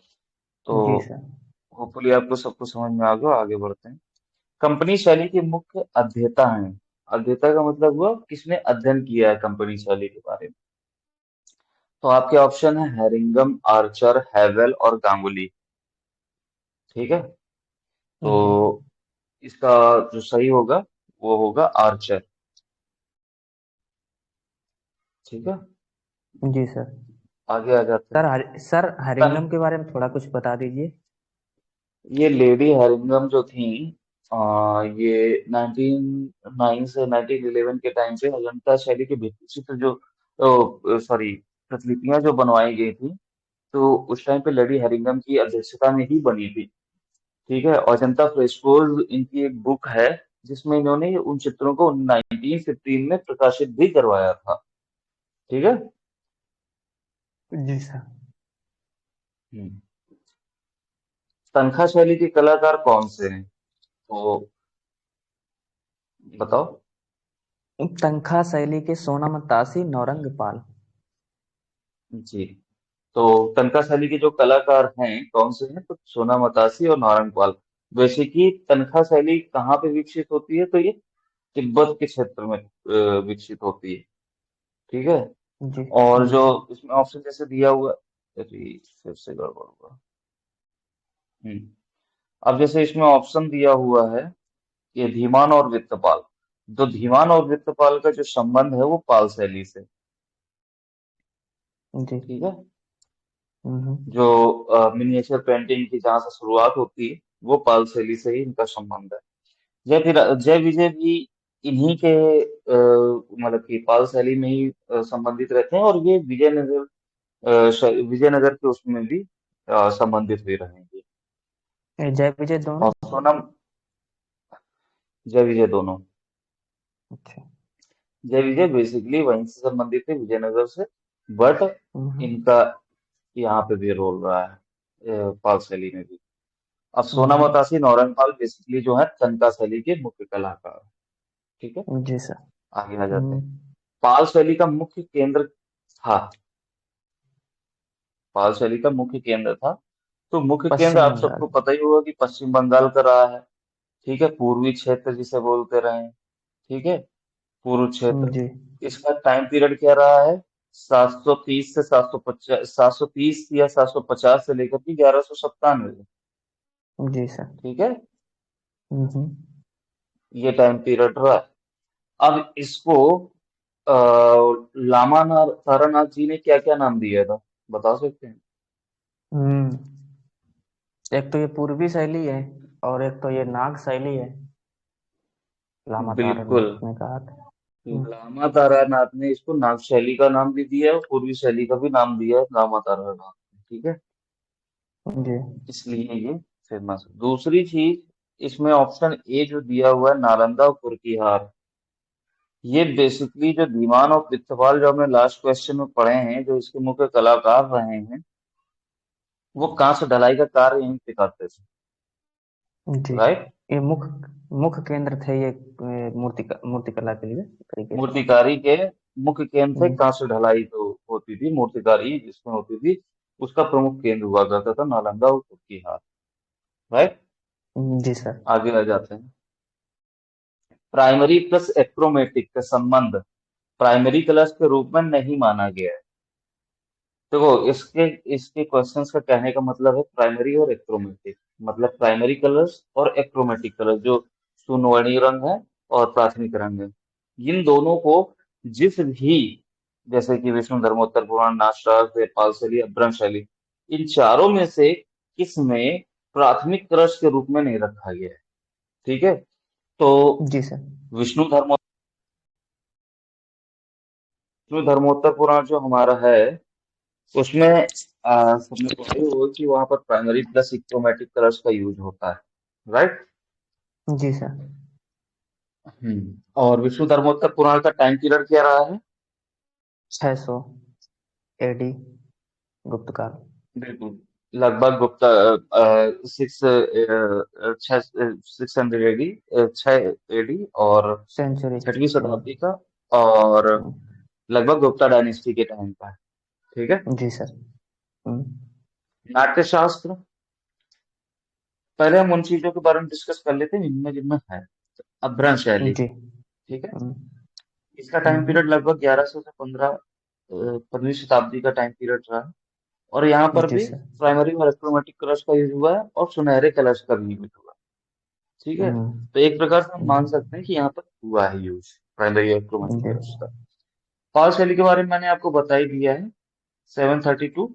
Speaker 1: तो
Speaker 2: जी सर।
Speaker 1: होपफुली आपको सब कुछ समझ में आ गया। आगे बढ़ते हैं। कंपनी शैली के मुख्य अध्येता हैं। अध्येता का मतलब हुआ किसने अध्ययन किया है कंपनी शैली के बारे में। तो आपके ऑप्शन है हैरिंगम, आर्चर, हैवेल और गांगुली। ठीक है, तो
Speaker 2: जी।
Speaker 1: इसका जो सही होगा वो होगा आर्चर। ठीक है,
Speaker 2: जी सर।
Speaker 1: आगे आ जाते हैं।
Speaker 2: सर
Speaker 1: कन,
Speaker 2: हरिंगम के बारे में थोड़ा कुछ बता दीजिए।
Speaker 1: ये लेडी हैरिंगम जो थी, ये 1909 से 1911 के टाइम पे अजंता शैली के भित्ति चित्र जो सॉरी प्रतिलिपियां जो बनवाई गई थी, तो उस टाइम पे लेडी हैरिंगम की अध्यक्षता में ही बनी थी। ठीक है, अजंता फ्रेस्कोज इनकी एक बुक है जिसमें इन्होंने उन चित्रों को 1915 में प्रकाशित भी करवाया था। ठीक है।
Speaker 2: जी सर।
Speaker 1: हम्म। तनखा शैली के कलाकार कौन से हैं? तो बताओ।
Speaker 2: तंखा शैली के सोनामतासी नौरंगपाल।
Speaker 1: जी। तो तनका शैली के जो कलाकार हैं कौन से हैं? तो सोना मतासी और नारंगपाल। वैसे कि तनखा शैली कहाँ पे विकसित होती है? तो ये तिब्बत के क्षेत्र में विकसित होती है। ठीक है।
Speaker 2: जी।
Speaker 1: और
Speaker 2: जी
Speaker 1: जो
Speaker 2: सर।
Speaker 1: इसमें ऑप्शन जैसे दिया हुआ, अरे फिर से गड़बड़ हुआ। हम्म। अब जैसे इसमें ऑप्शन दिया हुआ है कि धीमान और वित्तपाल। तो धीमान और वित्तपाल का जो संबंध है वो पाल शैली से।
Speaker 2: जी।
Speaker 1: ठीक है।
Speaker 2: हम्म।
Speaker 1: जो मिनिएचर पेंटिंग की जहाँ से शुरुआत होती है वो पाल शैली से ही इनका संबंध है। जय विजय भी इन्हीं के मतलब कि पाल शैली में ही संबंधित रहते हैं, और ये विजयनगर विजयनगर के उसमें भी संबंधित हुए रहेंगे।
Speaker 2: ये जय विजय दोनों।
Speaker 1: और सोनम, जय विजय दोनों।
Speaker 2: अच्छा।
Speaker 1: जय विजय बेसिकली वहीं से संबंधित है, विजयनगर से। बट
Speaker 2: हम्म।
Speaker 1: इनका यहाँ पे भी रोल रहा है पाल शैली में भी। अब सोना
Speaker 2: हम्म।
Speaker 1: मतासी नौरंगपाल बेसिकली जो है तनका शैली के मुख्य कलाकार हैं। ठीक है।
Speaker 2: जी सर।
Speaker 1: आगे आ जाते
Speaker 2: हम्म।
Speaker 1: हैं। पाल शैली का मुख्य केंद्र था। पाल शैली का मुख्य केंद्र था। तो मुख्य केंद्र
Speaker 2: पश्चिम
Speaker 1: आप
Speaker 2: बंगाल।
Speaker 1: सबको पता ही होगा कि पश्चिम बंगाल का रहा है। ठीक है, पूर्वी क्षेत्र जिसे बोलते रहे हैं। ठीक है, पूर्व क्षेत्र।
Speaker 2: जी।
Speaker 1: इसका टाइम पीरियड क्या रहा है? 730 से 750, 730 या 750 से लेकर के 1197।
Speaker 2: जी सर।
Speaker 1: ठीक है,
Speaker 2: हम्म।
Speaker 1: ये टाइम पीरियड रहा। अब इसको लामा तारानाथ जी ने क्या क्या नाम दिया था, बता सकते हैं?
Speaker 2: हम्म। एक तो ये पूर्वी शैली है, और एक तो ये नाग शैली है, लामा
Speaker 1: बिल्कुल।
Speaker 2: तारनाथ ने कहा था।
Speaker 1: लामा तारानाथ ने इसको नाग शैली का नाम भी दिया है और पूर्वी शैली का भी नाम दिया है लामा तारानाथ ने। ठीक है,
Speaker 2: जी।
Speaker 1: इसलिए ये फेमस है। दूसरी चीज, इसमें ऑप्शन ए जो दिया हुआ है नालंदा और कुर्किहार, ये बेसिकली जो दीवान और पित्तपाल जो हमने लास्ट क्वेश्चन में पढ़े हैं, जो इसके मुख्य कलाकार रहे हैं, वो कांस्य ढलाई का कार्य यहीं पे करते थे।
Speaker 2: जी।
Speaker 1: राइट।
Speaker 2: ये मुख्य मुख्य केंद्र थे ये, मूर्तिकला के लिए तरीके से।
Speaker 1: मूर्तिकारी के मुख्य केंद्र थे,
Speaker 2: हम्म।
Speaker 1: कांस्य ढलाई जो होती थी मूर्तिकारी जिसमें होती थी, उसका प्रमुख केंद्र हुआ करता था नालंदा और कुर्किहार। राइट।
Speaker 2: जी सर।
Speaker 1: आगे आ जाते हैं। प्राइमरी प्लस एक्रोमेटिक का संबंध प्राइमरी कलर्स के रूप में नहीं माना गया है। देखो, इसके इसके क्वेश्चंस का कहने का मतलब है प्राइमरी और एक्रोमेटिक, मतलब प्राइमरी कलर्स और एक्रोमेटिक कलर जो सुनवणी रंग है और प्राथमिक रंग है, इन दोनों को जिस भी, जैसे कि विष्णु धर्मोत्तर पुराण, नागराज, वेदपाल शैली, अभ्रंश शैली, इन चारों में से किस में प्राथमिक कलश के रूप में नहीं रखा गया है? ठीक है। तो
Speaker 2: जी सर।
Speaker 1: विष्णु धर्मोत्तर विष्णु धर्मोत्तर पुराण जो हमारा है, उसमें सबने पढ़ा ही होगा कि वहां पर प्राइमरी प्लस इक्रोमेटिक कलर्स का यूज होता है। राइट।
Speaker 2: जी सर।
Speaker 1: और विष्णु धर्मोत्तर पुराण का टाइम पीरियड क्या रहा है?
Speaker 2: 600 एडी, गुप्त काल।
Speaker 1: बिल्कुल, लगभग गुप्ता सिक्स 600 एडी, 6 एडी, और
Speaker 2: सेंचुरी।
Speaker 1: छठवीं शताब्दी का, और लगभग गुप्ता डायनेस्टी के टाइम का है। ठीक है।
Speaker 2: जी सर। हम्म।
Speaker 1: नाट्यशास्त्र, पहले हम उन चीजों के बारे में डिस्कस कर लेते हैं जिनमें जिनमें है। अभ्रंश शैली।
Speaker 2: जी।
Speaker 1: ठीक है,
Speaker 2: हम्म।
Speaker 1: इसका टाइम
Speaker 2: हम्म।
Speaker 1: पीरियड लगभग 1100 से 15वीं शताब्दी का टाइम पीरियड रहा है। और यहाँ पर
Speaker 2: जी
Speaker 1: भी
Speaker 2: सर।
Speaker 1: प्राइमरी और एक्रोमेटिक कलर्स का यूज हुआ है और सुनहरे कलर्स का भी यूज हुआ है। ठीक है,
Speaker 2: हम्म।
Speaker 1: तो एक प्रकार से हम मान
Speaker 2: हम्म।
Speaker 1: सकते हैं कि यहाँ पर हुआ है यूज प्राइमरी और एक्रोमेटिक
Speaker 2: जी।
Speaker 1: कलर्स का। पाल शैली के बारे में मैंने आपको बता ही दिया है। 732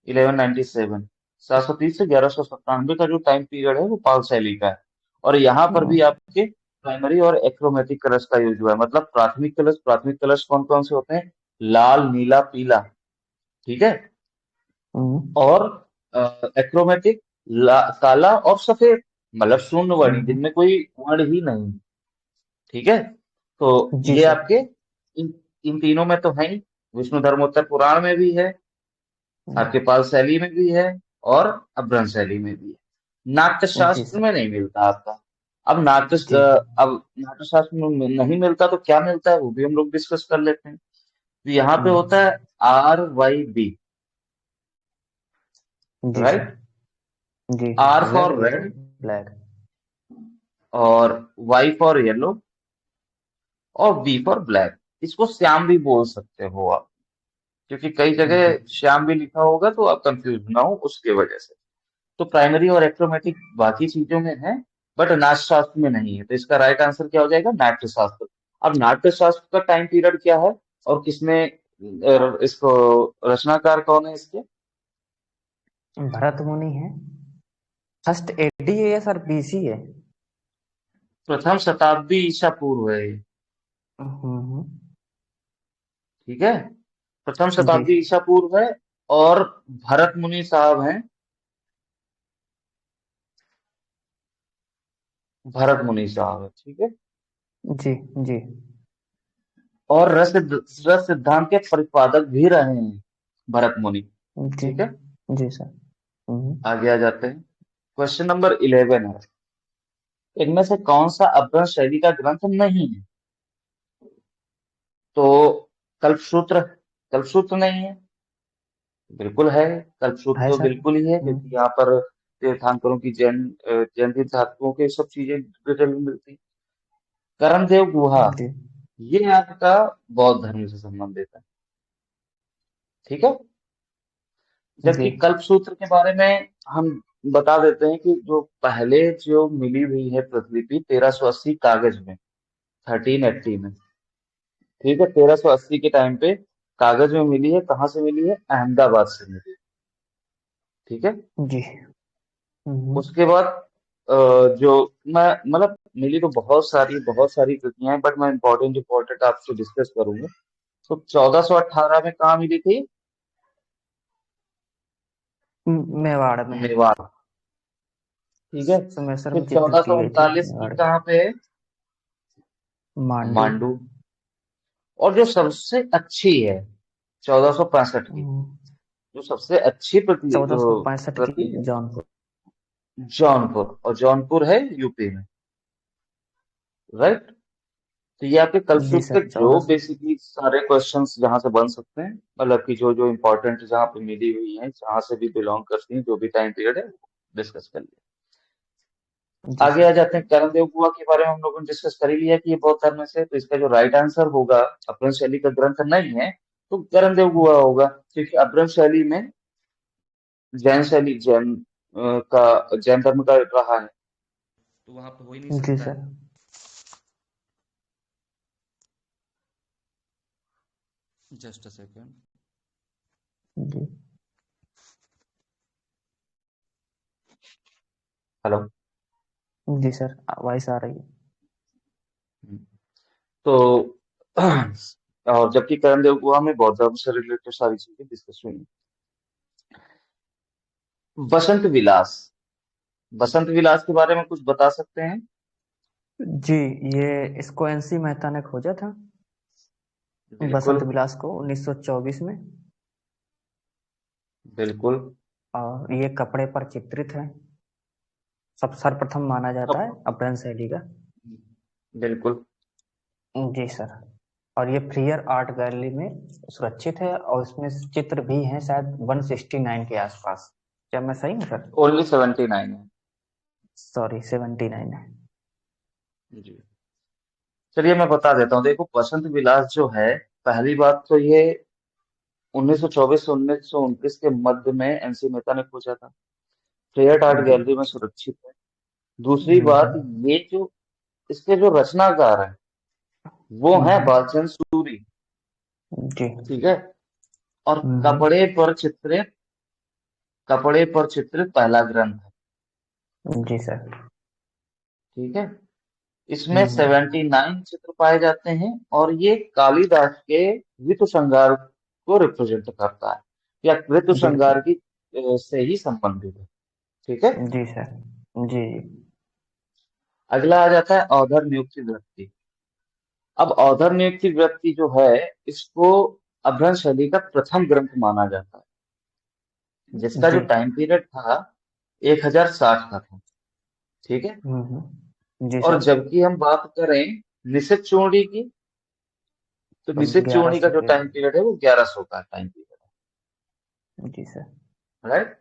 Speaker 1: 1197, 730 से 1197 का जो टाइम पीरियड है वो पाल शैली का है। और यहाँ पर भी
Speaker 2: हम्म।
Speaker 1: आपके प्राइमरी और एक्रोमेटिक कलर्स का यूज हुआ है, मतलब प्राथमिक कलर्स कौन कौन से होते हैं? लाल, नीला, पीला। ठीक है।
Speaker 2: हम्म।
Speaker 1: और एक्रोमेटिक काला और सफेद, मतलब शून्य वर्ण
Speaker 2: हम्म।
Speaker 1: जिनमें कोई वर्ण ही नहीं। ठीक है। तो
Speaker 2: जी
Speaker 1: ये
Speaker 2: सर।
Speaker 1: आपके इन इन तीनों में तो है ही। विष्णु धर्मोत्तर पुराण में भी है, आपके पाल शैली में भी है, और अभ्रंश शैली में भी है। नाट्य
Speaker 2: जी
Speaker 1: शास्त्र
Speaker 2: सर।
Speaker 1: में नहीं मिलता आपका। अब नाट्य
Speaker 2: जी
Speaker 1: अब नाट्य शास्त्र में नहीं मिलता तो क्या मिलता है वो भी हम लोग डिस्कस कर लेते हैं। तो यहाँ पे होता है RYB,
Speaker 2: जी सर।
Speaker 1: राइट।
Speaker 2: जी।
Speaker 1: R
Speaker 2: red
Speaker 1: for
Speaker 2: with
Speaker 1: red,
Speaker 2: black.
Speaker 1: और Y फॉर येलो, और B फॉर ब्लैक। इसको श्याम भी बोल सकते हो आप, क्योंकि कई
Speaker 2: जी।
Speaker 1: जगह श्याम भी लिखा होगा तो आप कंफ्यूज ना हो उसके वजह से। तो प्राइमरी और एक्रोमेटिक बाकी चीजों में है, बट नाट्य शास्त्र में नहीं है। तो इसका राइट आंसर क्या हो जाएगा? नाट्य शास्त्र। अब नाट्य शास्त्र का टाइम पीरियड क्या है, और किसने इसको, रचनाकार कौन है इसके?
Speaker 2: भरत मुनि है। फर्स्ट एडी है या सर बीसी है?
Speaker 1: प्रथम शताब्दी ईसा पूर्व है ये,
Speaker 2: हम्म।
Speaker 1: ठीक है। प्रथम
Speaker 2: जी।
Speaker 1: शताब्दी ईसा पूर्व है, और भरत मुनि साहब हैं, भरत मुनि साहब है, ठीक है।
Speaker 2: जी। जी।
Speaker 1: और रस सिद्धांत के प्रतिपादक भी रहे हैं भरत मुनि,
Speaker 2: जी।
Speaker 1: ठीक है।
Speaker 2: जी सर।
Speaker 1: आगे आ जाते हैं। क्वेश्चन नंबर 11 है, इनमें से कौन सा अपभ्रंश शैली का ग्रंथ नहीं है? तो कल्पसूत्र, कल्पसूत्र नहीं है? बिल्कुल है। कल्पसूत्र
Speaker 2: है
Speaker 1: तो
Speaker 2: सर।
Speaker 1: बिल्कुल ही है, क्योंकि यहाँ पर तीर्थंकरों की जैन तीर्थंकरों के सब चीजें डिटेल में मिलती हैं। कर्मदेव गुहा,
Speaker 2: जी।
Speaker 1: ये आपका बौद्ध धर्म से संबंधित है, ठीक है।
Speaker 2: जी।
Speaker 1: जबकि कल्पसूत्र के बारे में हम बता देते हैं कि जो पहले जो मिली हुई है प्रतिलिपि 1380 कागज में, 1380 में, ठीक है। 1380 के टाइम पे कागज में मिली है। कहाँ से मिली है? अहमदाबाद से मिली है, ठीक है।
Speaker 2: जी।
Speaker 1: उसके बाद जो मैं मतलब मिली तो बहुत सारी कृतियां हैं, बट मैं इंपॉर्टेंट इंपॉर्टेंट आपसे डिस्कस करूंगा। तो 1418 में कहाँ मिली थी?
Speaker 2: मेवाड़ में।
Speaker 1: मेवाड़, ठीक है।
Speaker 2: सुमेसर
Speaker 1: फिर
Speaker 2: में चित्र
Speaker 1: चौदह
Speaker 2: की
Speaker 1: सौ
Speaker 2: गई थी
Speaker 1: उनतालीस की
Speaker 2: मेवाड़ की।
Speaker 1: कहाँ पे है?
Speaker 2: मांडू।
Speaker 1: मांडू। और जो सबसे अच्छी है 1465 की, जो सबसे अच्छी
Speaker 2: चौदह सौ पैंसठ की
Speaker 1: प्रति है,
Speaker 2: जौनपुर।
Speaker 1: जौनपुर। और जौनपुर है यूपी में, राइट। तो ये आपके
Speaker 2: जी
Speaker 1: कलश्रुत के
Speaker 2: सर।
Speaker 1: जो
Speaker 2: 1400।
Speaker 1: बेसिकली सारे क्वेश्चंस जहां से बन सकते हैं, मतलब कि जो जो इंपॉर्टेंट जहां पे मिली हुई है, जहां से भी बिलोंग करती हैं, जो भी टाइम पीरियड है, डिस्कस कर लिया।
Speaker 2: जी
Speaker 1: आगे आ
Speaker 2: सर।
Speaker 1: जाते हैं। कर्णदेव गुहा के बारे में हम लोगों ने डिस्कस कर ही लिया कि ये बौद्ध धर्म से है, तो इसका जो राइट आंसर होगा, अपभ्रंश शैली का ग्रंथ नहीं है तो कर्णदेव गुहा होगा, क्योंकि अपभ्रंश शैली में जैन शैली, का जैन धर्म का रहा है, तो वहां पे हो ही नहीं
Speaker 2: जी
Speaker 1: सकता है।
Speaker 2: सर।
Speaker 1: Just a second.
Speaker 2: जी।
Speaker 1: हेलो।
Speaker 2: जी सर। वॉइस आ रही है।
Speaker 1: तो और जबकि कर्णदेव गुहा में बौद्ध धर्म से रिलेटेड सारी चीजें डिस्कस हुई। बसंत विलास, बसंत विलास के बारे में कुछ बता सकते हैं?
Speaker 2: जी। ये इसको एनसी मेहता ने खोजा था।
Speaker 1: बिल्कुल।
Speaker 2: बसंत विलास को 1924 में।
Speaker 1: बिल्कुल।
Speaker 2: और ये कपड़े पर चित्रित है। सब सर्वप्रथम माना जाता है
Speaker 1: अब
Speaker 2: अपभ्रंश शैली का।
Speaker 1: बिल्कुल।
Speaker 2: जी सर। और ये फ्रीयर आर्ट गैलरी में सुरक्षित है, और इसमें चित्र भी हैं शायद 169 के आसपास। क्या मैं सही हूँ सर?
Speaker 1: ओनली 79 है।
Speaker 2: सॉरी, 79 है।
Speaker 1: जी। चलिए मैं बता देता हूँ। देखो, बसंत विलास जो है, पहली बात तो ये 1924 से 1929 के मध्य में एनसी मेहता ने खोजा था। फ्रेयर्ट आर्ट
Speaker 2: जी।
Speaker 1: गैलरी में सुरक्षित है। दूसरी बात,
Speaker 2: हम्म।
Speaker 1: ये जो इसके जो रचनाकार हैं वो हैं
Speaker 2: हम्म।
Speaker 1: बालचंद सूरी,
Speaker 2: जी।
Speaker 1: ठीक है। और
Speaker 2: हम्म।
Speaker 1: कपड़े पर चित्रित पहला ग्रंथ है,
Speaker 2: जी सर।
Speaker 1: ठीक है। इसमें
Speaker 2: हम्म।
Speaker 1: 79 चित्र पाए जाते हैं, और ये कालिदास के ऋतु श्रृंगार को रिप्रेजेंट करता है, या ऋतु
Speaker 2: बिल्कुल।
Speaker 1: श्रृंगार की से ही संबंधित है, ठीक है।
Speaker 2: जी सर। जी।
Speaker 1: अगला आ जाता है अवधर नियुक्ति वृत्ति। अब औधर नियुक्ति व्यक्ति जो है, इसको अभ्रंश शैली का प्रथम ग्रंथ माना जाता है, जिसका जो
Speaker 2: जी।
Speaker 1: टाइम पीरियड था 1060 का था। ठीक है।
Speaker 2: जी
Speaker 1: और
Speaker 2: सर।
Speaker 1: जबकि हम बात करें निषिद्ध चूड़ी की, तो
Speaker 2: तो
Speaker 1: निषिद्ध
Speaker 2: ग्यारह
Speaker 1: चूड़ी का
Speaker 2: सौ
Speaker 1: जो
Speaker 2: के।
Speaker 1: टाइम पीरियड है वो 1100 का टाइम पीरियड
Speaker 2: जी सर।
Speaker 1: है। राइट।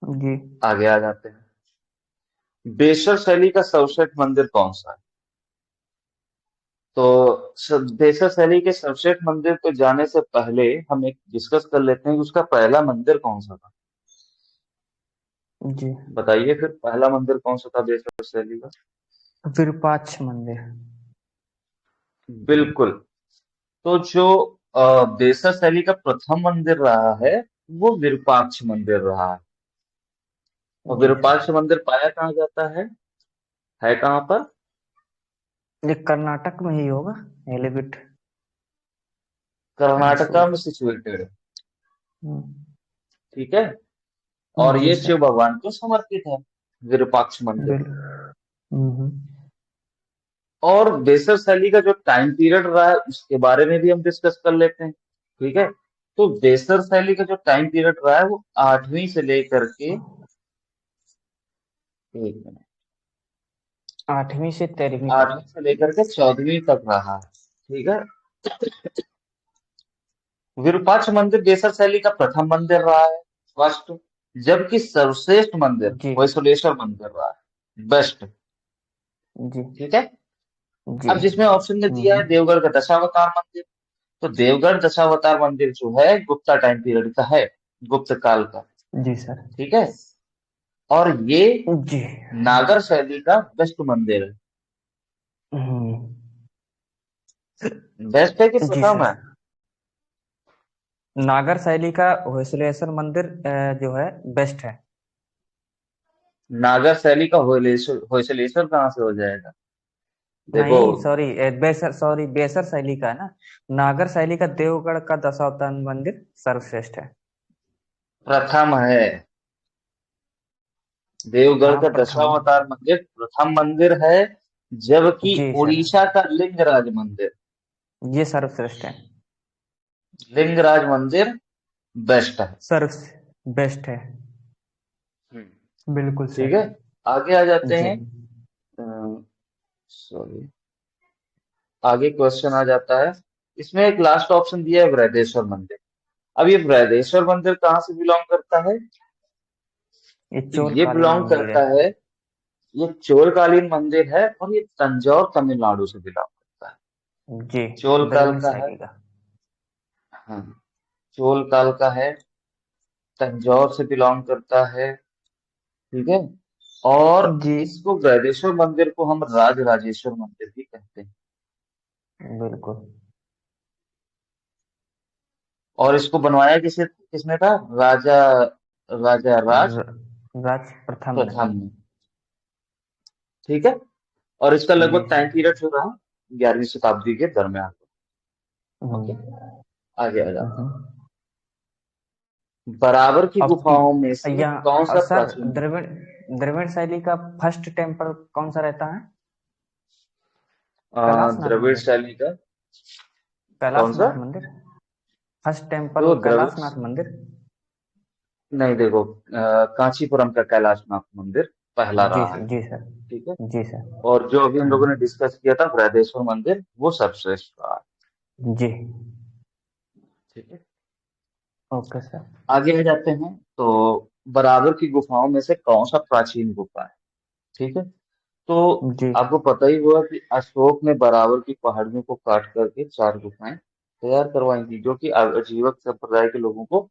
Speaker 2: जी।
Speaker 1: आगे आ जाते हैं। बेसर शैली का सर्वश्रेष्ठ मंदिर कौन सा है? तो बेसर शैली के सर्वश्रेष्ठ मंदिर पे जाने से पहले हम एक डिस्कस कर लेते हैं कि उसका पहला मंदिर कौन सा था।
Speaker 2: जी।
Speaker 1: बताइए फिर, पहला मंदिर कौन सा था बेसर शैली का?
Speaker 2: विरूपाक्ष मंदिर।
Speaker 1: बिल्कुल। तो जो बेसर शैली का प्रथम मंदिर रहा है, वो विरूपाक्ष मंदिर रहा है। और
Speaker 2: जी
Speaker 1: विरूपाक्ष
Speaker 2: सर।
Speaker 1: मंदिर पाया कहाँ जाता है कहाँ पर?
Speaker 2: ये कर्नाटक में ही होगा। एलिवेट
Speaker 1: कर्नाटका
Speaker 2: त्रिशूल।
Speaker 1: में सिचुएटेड है।
Speaker 2: हम्म,
Speaker 1: ठीक है। और
Speaker 2: जी
Speaker 1: ये शिव
Speaker 2: सर।
Speaker 1: भगवान को समर्पित है, विरूपाक्ष मंदिर।
Speaker 2: बिल
Speaker 1: और बेसर शैली का जो टाइम पीरियड रहा है उसके बारे में भी हम डिस्कस कर लेते हैं। ठीक है। तो बेसर शैली का जो टाइम पीरियड रहा है वो 8वीं से लेकर के, एक मिनट,
Speaker 2: 8वीं से 13वीं तक।
Speaker 1: 8वीं से लेकर के 14वीं तक रहा है। ठीक है। विरूपाक्ष मंदिर बेसर शैली का प्रथम मंदिर रहा है, फर्स्ट। जबकि सर्वश्रेष्ठ मंदिर
Speaker 2: जी।
Speaker 1: होयसलेश्वर मंदिर रहा है, बेस्ट।
Speaker 2: जी।
Speaker 1: ठीक है।
Speaker 2: जी।
Speaker 1: अब जिसमें ऑप्शन में दिया है देवगढ़ का दशावतार मंदिर, तो देवगढ़ दशावतार मंदिर जो है गुप्ता टाइम पीरियड का है, गुप्त काल का।
Speaker 2: जी सर।
Speaker 1: ठीक है। और ये
Speaker 2: जी।
Speaker 1: नागर शैली का बेस्ट मंदिर है।
Speaker 2: हम्म,
Speaker 1: बेस्ट है कि
Speaker 2: जी
Speaker 1: प्रथम
Speaker 2: सर।
Speaker 1: है?
Speaker 2: नागर शैली का होयसलेश्वर मंदिर जो है बेस्ट है।
Speaker 1: नागर शैली का होयसलेश्वर कहाँ से हो जाएगा? देखो,
Speaker 2: नहीं सॉरी, बेसर सॉरी बेसर शैली का है ना। नागर शैली का देवगढ़ का दशावतार मंदिर सर्वश्रेष्ठ है।
Speaker 1: प्रथम है। देवगढ़
Speaker 2: हाँ
Speaker 1: का
Speaker 2: प्रथम है।
Speaker 1: दशावतार मंदिर प्रथम मंदिर है, जबकि
Speaker 2: जी सर।
Speaker 1: उड़ीसा का लिंगराज मंदिर,
Speaker 2: ये सर्वश्रेष्ठ है।
Speaker 1: लिंगराज मंदिर बेस्ट है।
Speaker 2: सर्व बेस्ट है।
Speaker 1: हम्म,
Speaker 2: बिल्कुल
Speaker 1: ठीक
Speaker 2: सर।
Speaker 1: है। आगे आ जाते
Speaker 2: जी।
Speaker 1: हैं। सॉरी, आगे क्वेश्चन आ जाता है। इसमें एक लास्ट ऑप्शन दिया है बृहदेश्वर मंदिर। अब ये बृहदेश्वर मंदिर कहाँ से बिलोंग करता है?
Speaker 2: ये
Speaker 1: तो ये
Speaker 2: चोलकालीन
Speaker 1: बिलोंग
Speaker 2: मंदिर है।
Speaker 1: करता है, ये चोलकालीन मंदिर है और ये तंजौर तमिलनाडु से बिलोंग करता है।
Speaker 2: जी।
Speaker 1: चोल काल
Speaker 2: द्रविड़
Speaker 1: का है।
Speaker 2: शैली का।
Speaker 1: हाँ, चोल काल का है, तंजौर से बिलोंग करता है। ठीक है। और
Speaker 2: जी।
Speaker 1: इसको बृहदेश्वर मंदिर को हम राज राजेश्वर मंदिर भी कहते हैं।
Speaker 2: बिल्कुल।
Speaker 1: और इसको बनवाया किसने था? राजा राजा राज
Speaker 2: र, राज प्रथम ने।
Speaker 1: प्रथम ने। ठीक है। और इसका
Speaker 2: जी
Speaker 1: लगभग टाइम
Speaker 2: सर।
Speaker 1: पीरियड जो रहा 11वीं शताब्दी के दरमियान। ओके।
Speaker 2: हम्म,
Speaker 1: आगे आ जाते हैं।
Speaker 2: हम्म।
Speaker 1: बराबर की
Speaker 2: अब
Speaker 1: गुफाओं में से
Speaker 2: या
Speaker 1: कौन सा
Speaker 2: सर,
Speaker 1: प्राचीन गुफा?
Speaker 2: द्रविड़ द्रविड़ शैली का फर्स्ट टेम्पल कौन सा रहता है? कैलाशनाथ
Speaker 1: द्रविड़
Speaker 2: मंदिर।
Speaker 1: शैली का कौन सा?
Speaker 2: कैलाशनाथ मंदिर। फर्स्ट टेम्पल
Speaker 1: तो द्रविड़,
Speaker 2: कैलाशनाथ मंदिर।
Speaker 1: नहीं देखो, कांचीपुरम का कैलाशनाथ मंदिर पहला
Speaker 2: जी
Speaker 1: रहा है।
Speaker 2: सर। जी सर।
Speaker 1: ठीक है।
Speaker 2: जी सर।
Speaker 1: और जो अभी हम लोगों ने डिस्कस किया था बृहदेश्वर मंदिर, वो सर्वश्रेष्ठ रहा है।
Speaker 2: जी।
Speaker 1: ठीक है।
Speaker 2: Okay sir.
Speaker 1: आगे आ जाते हैं। तो बराबर की गुफाओं में से कौन सा प्राचीन गुफा है? ठीक है। तो
Speaker 2: जी।
Speaker 1: आपको पता ही होगा कि अशोक ने बराबर की पहाड़ियों को काट करके 4 गुफाएं तैयार करवाई थी, जो कि आजीवक संप्रदाय के लोगों को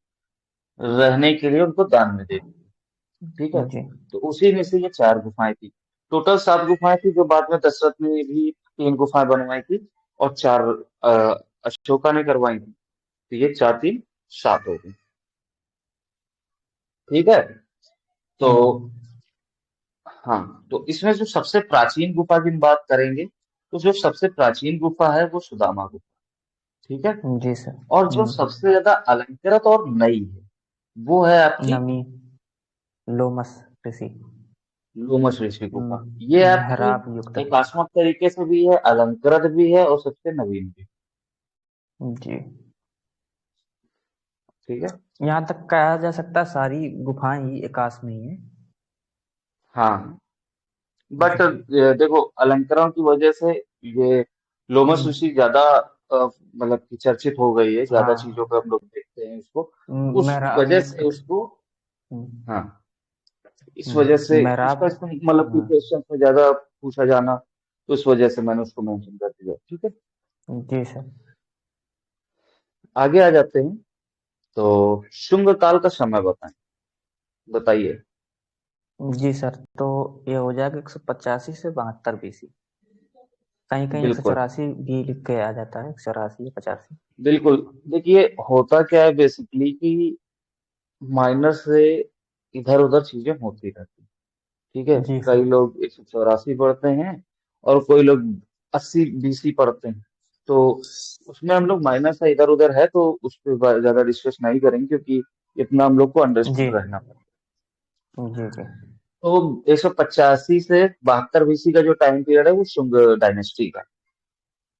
Speaker 1: रहने के लिए उनको दान में दे दी थी। ठीक है।
Speaker 2: जी।
Speaker 1: तो उसी में से ये 4 गुफाएं थी। टोटल 7 गुफाएं थी, जो बाद में दशरथ ने भी 3 गुफाएं बनवाई थी, और 4 अशोका ने करवाई थी। तो ये 4 3 7 हो गई। ठीक है। तो
Speaker 2: हम्म।
Speaker 1: हाँ, तो इसमें जो सबसे प्राचीन गुफा की हम बात करेंगे, तो जो सबसे प्राचीन गुफा है वो सुदामा गुफा। ठीक है।
Speaker 2: जी सर।
Speaker 1: और जो सबसे ज्यादा अलंकृत और नई है, वो है आपकी
Speaker 2: नमी। लोमस ऋषि।
Speaker 1: लोमश ऋषि गुफा। ये आपकी
Speaker 2: मेहराब युक्त।
Speaker 1: एकात्मक तरीके से भी है, अलंकृत भी है, और सबसे नवीन भी।
Speaker 2: जी।
Speaker 1: ठीक है।
Speaker 2: यहाँ तक कहा जा सकता है सारी गुफाएं ही एकाश में ही है।
Speaker 1: हाँ, बट
Speaker 2: जी।
Speaker 1: देखो अलंकरण की वजह से ये लोमश
Speaker 2: हम्म,
Speaker 1: ऋषि ज्यादा मतलब कि चर्चित हो गई है, ज्यादा चीजों
Speaker 2: हाँ।
Speaker 1: पे हम लोग देखते हैं उसको। उस
Speaker 2: मेहराब
Speaker 1: वजह
Speaker 2: युक्त।
Speaker 1: से उसको, हाँ, इस वजह से
Speaker 2: मेहराब।
Speaker 1: उसका इसमें मतलब कि
Speaker 2: हाँ।
Speaker 1: क्वेश्चन में ज्यादा पूछा जाना, तो इस वजह से मैंने उसको मेंशन कर दिया। ठीक है।
Speaker 2: जी सर।
Speaker 1: आगे आ जाते हैं। तो शुंग काल का समय बताएं, बताइए।
Speaker 2: जी सर, तो ये हो जाएगा 185 से 72 BC। कहीं कहीं एक सौ
Speaker 1: बिल्कुल,
Speaker 2: चौरासी भी लिख के आ जाता है, 184 या 85।
Speaker 1: बिल्कुल। देखिए होता क्या है बेसिकली कि माइनर से इधर उधर चीजें होती रहती हैं। ठीक है।
Speaker 2: जी
Speaker 1: कई
Speaker 2: सर।
Speaker 1: लोग 184 पढ़ते हैं, और कोई लोग 80 BC पढ़ते हैं। तो उसमें हम लोग माइनर से इधर उधर है, तो उस पर ज्यादा डिस्कस नहीं करेंगे, क्योंकि इतना हम लोग को
Speaker 2: जी
Speaker 1: अंडरस्टूड रहना पड़ेगा।
Speaker 2: जी जी।
Speaker 1: तो 185 से 72 BC का जो टाइम पीरियड है वो शुंग डायनेस्टी का।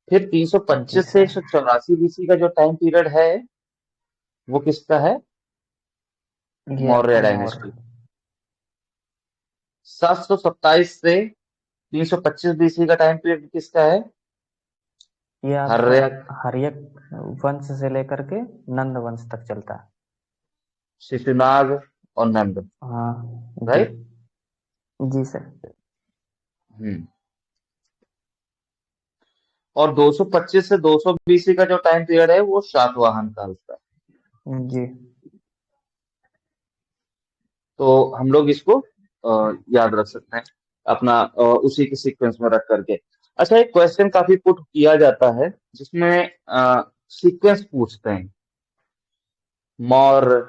Speaker 1: फिर तीन सौ
Speaker 2: जी
Speaker 1: पच्चीस से एक
Speaker 2: सर।
Speaker 1: सौ चौरासी बीसी का जो टाइम पीरियड है वो किसका है?
Speaker 2: ये
Speaker 1: मौर्य
Speaker 2: आपका मोर।
Speaker 1: डायनेस्टी। 727 से 325 BC का टाइम पीरियड किसका है?
Speaker 2: ये आपका
Speaker 1: हर्यक,
Speaker 2: हर्यक वंश से लेकर के नंद वंश तक चलता है।
Speaker 1: शिशुनाग और नंद।
Speaker 2: हाँ। जी।
Speaker 1: राइट।
Speaker 2: जी सर।
Speaker 1: हम्म। और 225 से 200 BC का जो टाइम पीरियड है वो शातवाहन काल का।
Speaker 2: जी
Speaker 1: तो हम लोग इसको याद रख सकते हैं, अपना उसी के सीक्वेंस में रख करके। अच्छा, एक क्वेश्चन काफी पुट किया जाता है जिसमें सीक्वेंस पूछते हैं। मौर्य,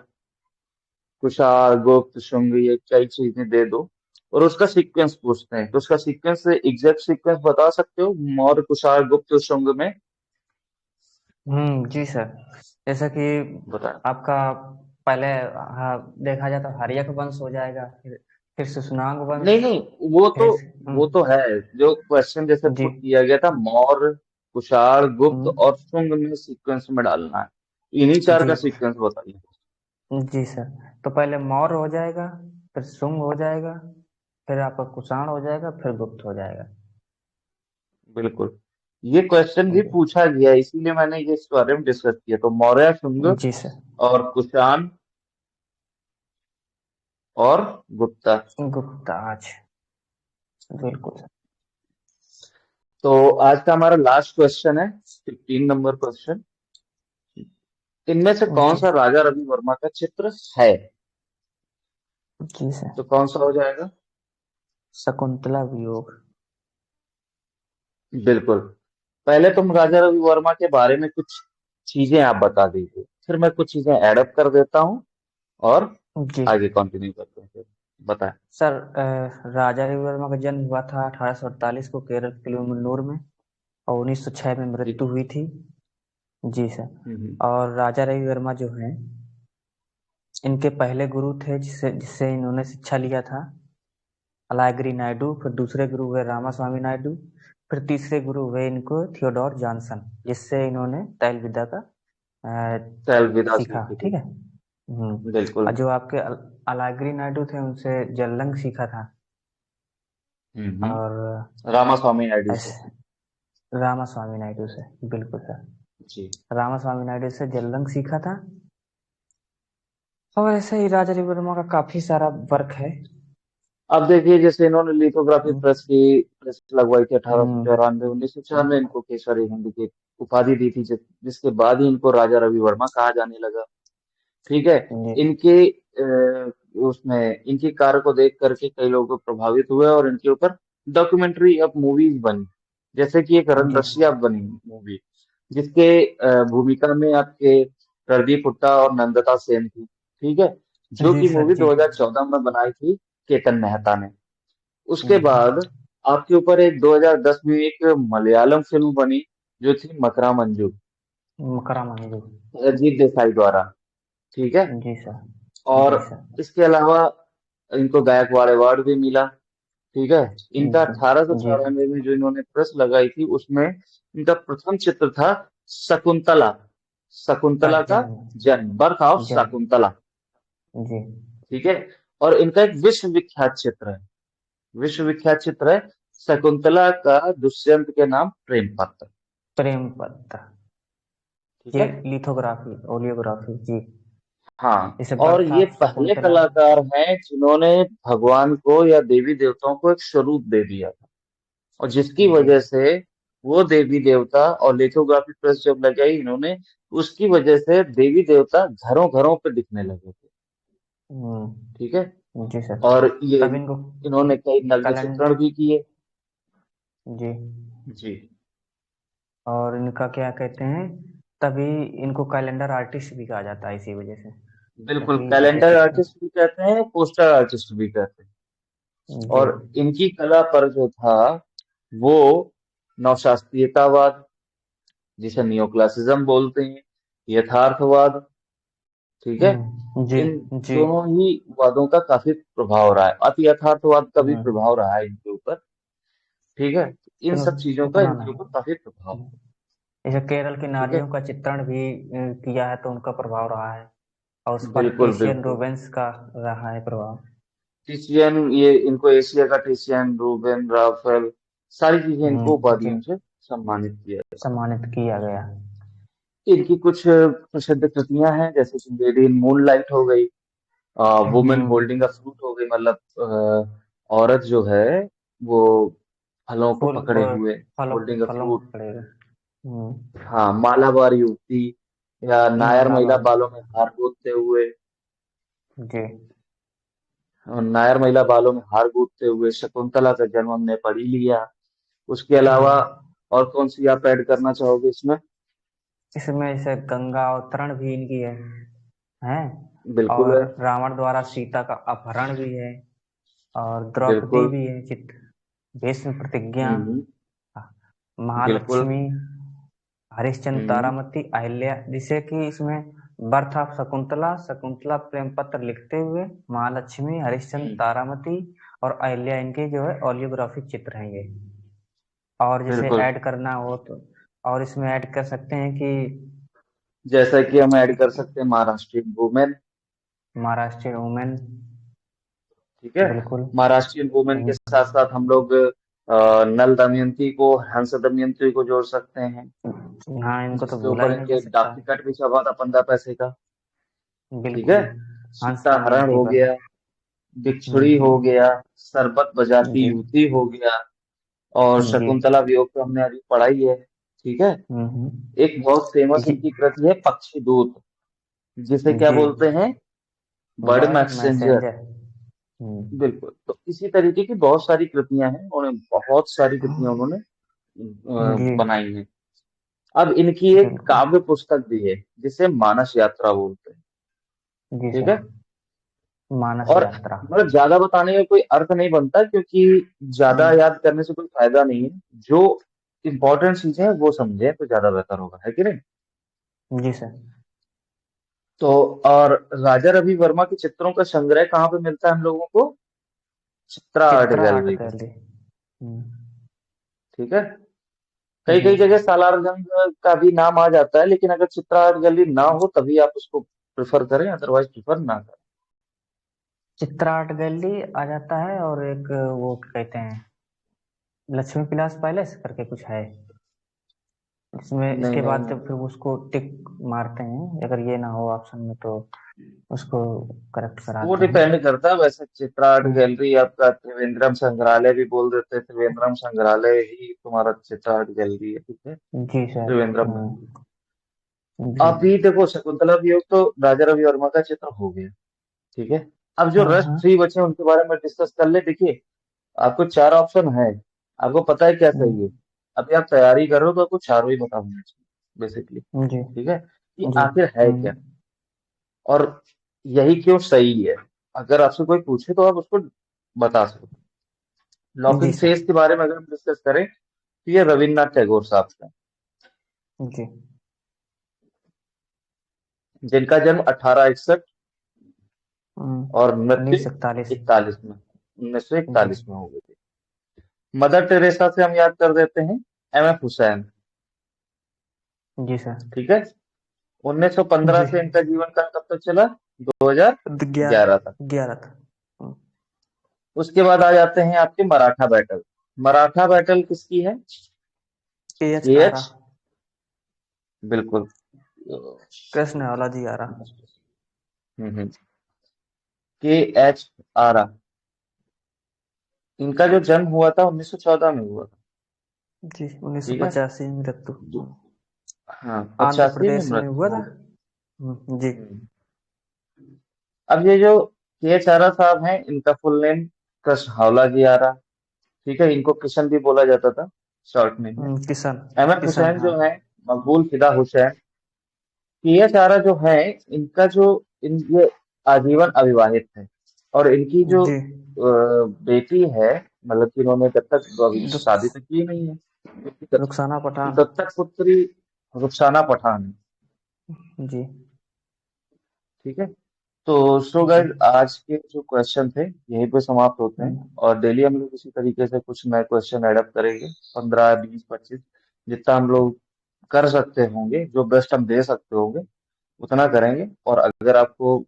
Speaker 1: कुषाण, गुप्त, शुंग, ये कई चीजें दे दो, और उसका सीक्वेंस पूछते हैं। तो उसका सीक्वेंस, एग्जैक्ट सीक्वेंस बता सकते हो मौर्य, कुषाण, गुप्त और शुंग में?
Speaker 2: जी सर। जैसा कि
Speaker 1: बता।
Speaker 2: आपका पहले, हाँ, देखा जाए तो हर्यक वंश हो जाएगा, फिर सुसनांग वंश।
Speaker 1: नहीं नहीं, वो तो,
Speaker 2: फिर
Speaker 1: वो तो है। जो क्वेश्चन जैसे
Speaker 2: जी।
Speaker 1: पुट किया गया था, मौर्य, कुषाण, गुप्त
Speaker 2: हम्म,
Speaker 1: और शुंग में सीक्वेंस में डालना है। इन्हीं चार
Speaker 2: जी
Speaker 1: का सीक्वेंस बताइए।
Speaker 2: जी सर। तो पहले मौर्य हो जाएगा, फिर शुंग हो जाएगा, फिर आपका कुषाण हो जाएगा, फिर गुप्त हो जाएगा।
Speaker 1: बिल्कुल, ये क्वेश्चन भी
Speaker 2: जी
Speaker 1: पूछा गया है, इसीलिए मैंने ये इस बारे में डिस्कस किया। तो मौर्य, शुंग
Speaker 2: जी सर।
Speaker 1: और कुषाण और गुप्ता।
Speaker 2: गुप्ता आज। बिल्कुल सर।
Speaker 1: तो आज का हमारा लास्ट क्वेश्चन है, 15 नंबर क्वेश्चन। इनमें से कौन
Speaker 2: जी
Speaker 1: सा राजा रवि वर्मा का चित्र है?
Speaker 2: जी सर।
Speaker 1: तो कौन सा हो जाएगा?
Speaker 2: शकुंतला वियोग।
Speaker 1: बिल्कुल। पहले तुम राजा रवि वर्मा के बारे में कुछ चीजें आप बता दीजिए, फिर मैं कुछ चीजें एडअप कर देता हूँ, और
Speaker 2: जी
Speaker 1: आगे कंटिन्यू करते हैं। फिर बताएं।
Speaker 2: सर, राजा रवि वर्मा का जन्म हुआ था 1848 को केरल के तिरुवल्लुवर में, और 1906 में
Speaker 1: ठीक।
Speaker 2: मृत्यु हुई थी। जी सर।
Speaker 1: हम्म।
Speaker 2: और राजा रवि वर्मा जो हैं, इनके पहले गुरु थे जिससे जिससे इन्होंने शिक्षा लिया था, अलायगिरी नायडू। फिर दूसरे गुरु हुए रामास्वामी नायडू। फिर तीसरे गुरु हुए इनको थियोडोर जॉनसन, जिससे इन्होंने तैल विद्या का
Speaker 1: चल विदा
Speaker 2: सीखा।
Speaker 1: सीखी थी।
Speaker 2: ठीक है।
Speaker 1: बिल्कुल।
Speaker 2: और जो आपके अलायगिरी नायडू थे, उनसे जलरंग सीखा था। और
Speaker 1: रामास्वामी नायडू से।
Speaker 2: ऐसे रामास्वामी नायडू से। बिल्कुल सर।
Speaker 1: जी।
Speaker 2: रामास्वामी नायडू से जलरंग सीखा था। और ऐसे ही राजा रवि वर्मा का काफी सारा वर्क है।
Speaker 1: अब देखिए, जैसे इन्होंने लिथोग्राफी
Speaker 2: हम्म,
Speaker 1: प्रेस की प्रेस लगवाई थी अठारह सौ
Speaker 2: हम्म,
Speaker 1: चौरानवे 1904 में, इनको केसरी हिंद की उपाधि दी थी, जिसके बाद ही इनको राजा रवि वर्मा कहा जाने लगा। ठीक है।
Speaker 2: जी
Speaker 1: इनके उसमें इनकी कार्य को देख करके कई लोग प्रभावित हुए, और इनके ऊपर डॉक्यूमेंट्री अब मूवीज बनी। जैसे कि एक रन
Speaker 2: जी
Speaker 1: रशिया बनी मूवी, जिसके भूमिका में आपके प्रदीप हुड्डा और नंदता सेन थी। ठीक है। जो
Speaker 2: जी
Speaker 1: कि
Speaker 2: सर।
Speaker 1: मूवी
Speaker 2: जी।
Speaker 1: 2014 में बनाई थी केतन मेहता ने। उसके
Speaker 2: हम्म,
Speaker 1: बाद आपके ऊपर एक 2010 में एक मलयालम फिल्म बनी, जो थी मकरा मंजू,
Speaker 2: मकरा मंजू।
Speaker 1: अजीत देसाई द्वारा। ठीक है।
Speaker 2: जी सर।
Speaker 1: और
Speaker 2: जी सर।
Speaker 1: इसके अलावा इनको गायकवाड़ अवार्ड भी मिला। ठीक है। इनका
Speaker 2: जी।
Speaker 1: अठारह सौ
Speaker 2: जी।
Speaker 1: चौरानवे में जो इन्होंने प्रेस लगाई थी, उसमें इनका प्रथम चित्र था शकुंतला।
Speaker 2: का
Speaker 1: शकुंतला का
Speaker 2: जन्म।
Speaker 1: जन्म, बर्थ ऑफ
Speaker 2: जन्म।
Speaker 1: शकुंतला।
Speaker 2: जी।
Speaker 1: ठीक है। और इनका एक विश्वविख्यात चित्र है, विश्वविख्यात चित्र है शकुंतला का दुष्यंत के नाम प्रेम पत्र।
Speaker 2: प्रेम पत्र।
Speaker 1: ठीक
Speaker 2: ये
Speaker 1: है।
Speaker 2: लिथोग्राफी, ओलियोग्राफी जी।
Speaker 1: हाँ,
Speaker 2: इसे
Speaker 1: और
Speaker 2: बर्थ
Speaker 1: ये
Speaker 2: ऑफ
Speaker 1: पहले
Speaker 2: शकुंतला।
Speaker 1: कलाकार हैं जिन्होंने भगवान को या देवी देवताओं को एक स्वरूप दे दिया था, और जिसकी
Speaker 2: जी।
Speaker 1: वजह से वो देवी देवता, और लिथोग्राफी प्रेस जब लगाई इन्होंने, उसकी वजह से देवी देवता घरों घरों पे दिखने लगे थे। ठीक है।
Speaker 2: जी सर।
Speaker 1: और ये
Speaker 2: तब इनको
Speaker 1: इन्होंने कई नग्न
Speaker 2: कैलेंडर।
Speaker 1: चित्रण भी किए।
Speaker 2: जी।
Speaker 1: जी।
Speaker 2: और इनका क्या कहते हैं, तभी इनको कैलेंडर आर्टिस्ट भी कहा जाता है इसी वजह से,
Speaker 1: बिल्कुल,
Speaker 2: क्योंकि ये
Speaker 1: कैलेंडर
Speaker 2: चित्र।
Speaker 1: आर्टिस्ट भी कहते हैं, पोस्टर आर्टिस्ट भी कहते हैं।
Speaker 2: जी।
Speaker 1: और इनकी कला पर जो था वो नवशास्त्रीयतावाद, जिसे नियोक्लासिज्म बोलते हैं, यथार्थवाद। ठीक है।
Speaker 2: जी।
Speaker 1: इन
Speaker 2: जी।
Speaker 1: दोनों ही वादों का काफी प्रभाव रहा है, अति यथार्थवाद का भी
Speaker 2: हम्म।
Speaker 1: प्रभाव रहा है इनके ऊपर। ठीक है। इन
Speaker 2: उतना
Speaker 1: सब चीजों का
Speaker 2: उतना
Speaker 1: इनके ऊपर
Speaker 2: नहीं।
Speaker 1: काफी प्रभाव है।
Speaker 2: जैसे केरल की
Speaker 1: ठीक
Speaker 2: नारियों
Speaker 1: है।
Speaker 2: का चित्रण भी किया है, तो उनका प्रभाव रहा है। और उस पर
Speaker 1: बिल्कुल
Speaker 2: एशियन
Speaker 1: बिल्कुल।
Speaker 2: रोबेंस का रहा है प्रभाव।
Speaker 1: टिशियन, ये इनको एशिया का टिशियन, रूबेन, राफेल, सारी चीजें इनको
Speaker 2: जी।
Speaker 1: उपाधियों से सम्मानित किया गया।
Speaker 2: सम्मानित किया गया।
Speaker 1: इनकी कुछ प्रसिद्ध कृतियां हैं, जैसे कि लेडी इन मूनलाइट हो गई, women holding a
Speaker 2: hmm.
Speaker 1: Fruit हो गई, मतलब औरत जो है वो फलों को
Speaker 2: फूल
Speaker 1: पकड़े हुए,
Speaker 2: फलों
Speaker 1: होल्डिंग अ
Speaker 2: फलों
Speaker 1: फ्रूट।
Speaker 2: को पड़ेगा।
Speaker 1: हाँ, मालाबार युवती, या नायर महिला
Speaker 2: मालाबार।
Speaker 1: बालों में हार गूंथते हुए,
Speaker 2: जी।
Speaker 1: और नायर महिला बालों में हार गूंथते हुए शकुंतला का जन्म हमने पढ़ ही लिया। उसके अलावा
Speaker 2: हम्म।
Speaker 1: और कौन सी आप ऐड करना चाहोगे इसमें?
Speaker 2: इसमें जैसे गंगा अवतरण भी इनकी है।
Speaker 1: बिल्कुल
Speaker 2: और
Speaker 1: है।
Speaker 2: रावण द्वारा सीता का अपहरण भी है। और द्रौपदी
Speaker 1: बिल्कुल।
Speaker 2: भी है चित्र। भीष्म प्रतिज्ञा।
Speaker 1: हम्म। बिल्कुल।
Speaker 2: महालक्ष्मी। हरिश्चंद्र,
Speaker 1: हम्म।
Speaker 2: तारामती, अहिल्या, जिसे कि इसमें बर्थ ऑफ शकुंतला, शकुंतला प्रेम पत्र लिखते हुए महालक्ष्मी, हरिश्चंद्र,
Speaker 1: हम्म।
Speaker 2: तारामती और अहिल्या इनके जो है ऑलियोग्राफिक चित्र हैं ये। और जैसे
Speaker 1: बिल्कुल।
Speaker 2: ऐड करना हो तो और इसमें ऐड कर सकते हैं कि
Speaker 1: जैसा कि हम ऐड कर सकते हैं महाराष्ट्रियन वुमेन।
Speaker 2: महाराष्ट्र वुमेन।
Speaker 1: ठीक है।
Speaker 2: बिल्कुल।
Speaker 1: महाराष्ट्रियन वुमेन के साथ साथ हम लोग नल दमयंती को, हंस दमयंती को जोड़ सकते हैं,
Speaker 2: हाँ, इनको तो
Speaker 1: जिसके
Speaker 2: भूला
Speaker 1: ऊपर
Speaker 2: ही नहीं
Speaker 1: इनके
Speaker 2: जा
Speaker 1: एक
Speaker 2: सकता।
Speaker 1: डाक टिकट भी छपा था 15 पैसे का। ठीक है।
Speaker 2: बिल्कुल। हंस
Speaker 1: सीता हरण
Speaker 2: दमयंती
Speaker 1: हो
Speaker 2: पर।
Speaker 1: गया, बिच्छुड़ी हो गया, शरबत बजाती
Speaker 2: जी।
Speaker 1: युवती हो गया, और
Speaker 2: जी।
Speaker 1: शकुंतला वियोग तो हमने अभी पढ़ा ही है। ठीक है।
Speaker 2: हम्म।
Speaker 1: एक बहुत फेमस
Speaker 2: जी।
Speaker 1: इनकी कृति है पक्षी दूत, जिसे क्या
Speaker 2: जी।
Speaker 1: बोलते हैं? Bird
Speaker 2: bird
Speaker 1: messenger.
Speaker 2: मैसेंजर।
Speaker 1: बिल्कुल। तो इसी तरीके की बहुत सारी कृतियां हैं, उन्होंने बहुत सारी कृतियां उन्होंने
Speaker 2: जी।
Speaker 1: बनाई हैं। अब इनकी एक
Speaker 2: बिल्कुल।
Speaker 1: काव्य पुस्तक भी है, जिसे मानस यात्रा बोलते हैं।
Speaker 2: जी
Speaker 1: ठीक
Speaker 2: सर।
Speaker 1: है।
Speaker 2: मानस
Speaker 1: और
Speaker 2: यात्रा।
Speaker 1: मतलब ज्यादा बताने का कोई अर्थ नहीं बनता, क्योंकि ज्यादा याद करने से कोई फायदा नहीं है। जो इम्पोर्टेंट चीजें हैं वो समझे तो ज्यादा बेहतर होगा, है कि नहीं?
Speaker 2: जी सर।
Speaker 1: तो और राजा रवि वर्मा के चित्रों का संग्रह कहाँ पे मिलता है हम लोगों को? Chitra art
Speaker 2: Chitra art
Speaker 1: gallery पे।
Speaker 2: गैलरी।
Speaker 1: ठीक है। कई
Speaker 2: जी।
Speaker 1: कई जगह सालारजंग का भी नाम आ जाता है, लेकिन अगर चित्रा आर्ट गैलरी ना हो तभी आप उसको प्रेफर करें, अदरवाइज प्रेफर ना करें।
Speaker 2: चित्रा आर्ट गैलरी आ जाता है, और एक वो क्या कहते हैं, लक्ष्मी विलास पैलेस करके कुछ है, इसमें
Speaker 1: नहीं
Speaker 2: इसके
Speaker 1: नहीं
Speaker 2: बाद जब
Speaker 1: नहीं।
Speaker 2: फिर उसको टिक मारते हैं, अगर ये ना हो ऑप्शन में तो उसको करेक्ट
Speaker 1: वो
Speaker 2: कराते हैं।
Speaker 1: डिपेंड करता है, वैसे चित्रा आर्ट
Speaker 2: हम्म।
Speaker 1: गैलरी आपका त्रिवेंद्रम संग्रहालय भी बोल देते हैं, त्रिवेंद्रम संग्रहालय ही तुम्हारा चित्रा आर्ट गैलरी है। ठीक है।
Speaker 2: जी सर।
Speaker 1: त्रिवेंद्रम में।
Speaker 2: जी।
Speaker 1: अभी देखो, शकुंतला वियोग तो राजा रवि वर्मा का चित्र हो गया। ठीक है। अब जो
Speaker 2: हाँ
Speaker 1: रेस्ट
Speaker 2: हाँ।
Speaker 1: थ्री बचे उनके बारे में डिस्कस कर ले। देखिए, आपको चार ऑप्शन है, आपको पता है क्या सही है।
Speaker 2: हम्म।
Speaker 1: अभी आप तैयारी कर रहे हो तो आपको चारों ही पता होना चाहिए बेसिकली।
Speaker 2: जी।
Speaker 1: ठीक है। कि
Speaker 2: जी।
Speaker 1: आखिर है क्या, और यही क्यों सही है। अगर आपसे कोई पूछे तो आप उसको बता सकते।
Speaker 2: जी
Speaker 1: लॉकिंग
Speaker 2: सर।
Speaker 1: फेज के बारे में अगर हम डिस्कस करें, तो ये रविन्द्रनाथ टैगोर साहब का है,
Speaker 2: जी।
Speaker 1: जिनका जन्म 1861 और मृत्यु
Speaker 2: 1941।
Speaker 1: 41 में, 1941
Speaker 2: जी।
Speaker 1: में हो गई थी। मदर टेरेसा से हम याद कर देते हैं एम एफ हुसैन।
Speaker 2: जी सर।
Speaker 1: ठीक है। 1915
Speaker 2: जी।
Speaker 1: से इनका जीवन काल कब तक चला? 2011 तक।
Speaker 2: 11 था।
Speaker 1: उसके बाद आ जाते हैं आपके मराठा बैटल। मराठा बैटल किसकी है?
Speaker 2: KH
Speaker 1: के
Speaker 2: आरा।
Speaker 1: एच बिल्कुल।
Speaker 2: कृष्ण वाला जी आरा।
Speaker 1: के एच आरा। इनका जो जन्म हुआ था 1914 में हुआ था।
Speaker 2: जी, उन्नीस सौ
Speaker 1: ठीक है।
Speaker 2: पचासी में मृत्यु।
Speaker 1: जो- हाँ,
Speaker 2: आंध्र
Speaker 1: 85 में
Speaker 2: प्रदेश में हुआ
Speaker 1: मृत्यु
Speaker 2: था।
Speaker 1: हो गई।
Speaker 2: जी।
Speaker 1: हम्म। अब ये जो के एच आरा साहब हैं, इनका फुल नेम कृष्ण हावला जी आरा। ठीक है, इनको किशन भी बोला जाता था शॉर्ट नेम में।
Speaker 2: किशन।
Speaker 1: एम एफ
Speaker 2: किशन,
Speaker 1: हुसैन
Speaker 2: हाँ।
Speaker 1: जो है, मकबूल फिदा हुसैन। किया चारा जो है, इनका जो इन ये आजीवन अविवाहित है। और इनकी जो
Speaker 2: जी।
Speaker 1: बेटी है, मतलब कि इन्होंने जब तक अभी
Speaker 2: रुक
Speaker 1: शादी तो की नहीं है, इनकी
Speaker 2: रुखसाना पठान।
Speaker 1: दत्तक पुत्री रुखसाना पठान है।
Speaker 2: जी।
Speaker 1: ठीक है। तो सो
Speaker 2: जी।
Speaker 1: गाइस, आज के जो क्वेश्चन थे यहीं पे समाप्त होते हैं।
Speaker 2: हम्म,
Speaker 1: और डेली हम लोग इसी तरीके से कुछ नए क्वेश्चन ऐड करेंगे, 15, 20, 25, जितना हम लोग कर सकते होंगे, जो बेस्ट हम दे सकते होंगे उतना करेंगे। और अगर आपको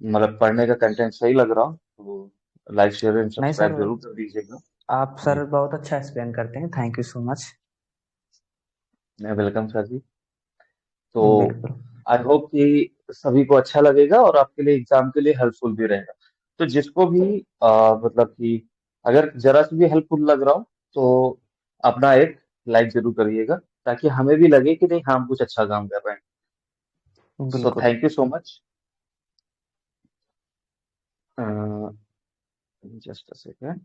Speaker 1: मतलब पढ़ने का कंटेंट सही लग रहा हो तो लाइक शेयर एंड
Speaker 2: नहीं सर,
Speaker 1: सब्सक्राइब जरूर कर दीजिएगा।
Speaker 2: आप
Speaker 1: जी।
Speaker 2: सर बहुत अच्छा एक्सप्लेन करते हैं, thank you so much.
Speaker 1: Welcome sir जी। तो
Speaker 2: बिल्कुल।
Speaker 1: आई होप कि सभी को अच्छा लगेगा और आपके लिए एग्जाम के लिए हेल्पफुल भी रहेगा। तो जिसको भी मतलब कि अगर जरा सी भी हेल्पफुल लग रहा हो तो अपना एक लाइक जरूर करिएगा, ताकि हमें भी लगे कि नहीं, हम कुछ अच्छा काम कर रहे हैं। सो
Speaker 2: बिल्कुल।
Speaker 1: Thank you so much. Just a second.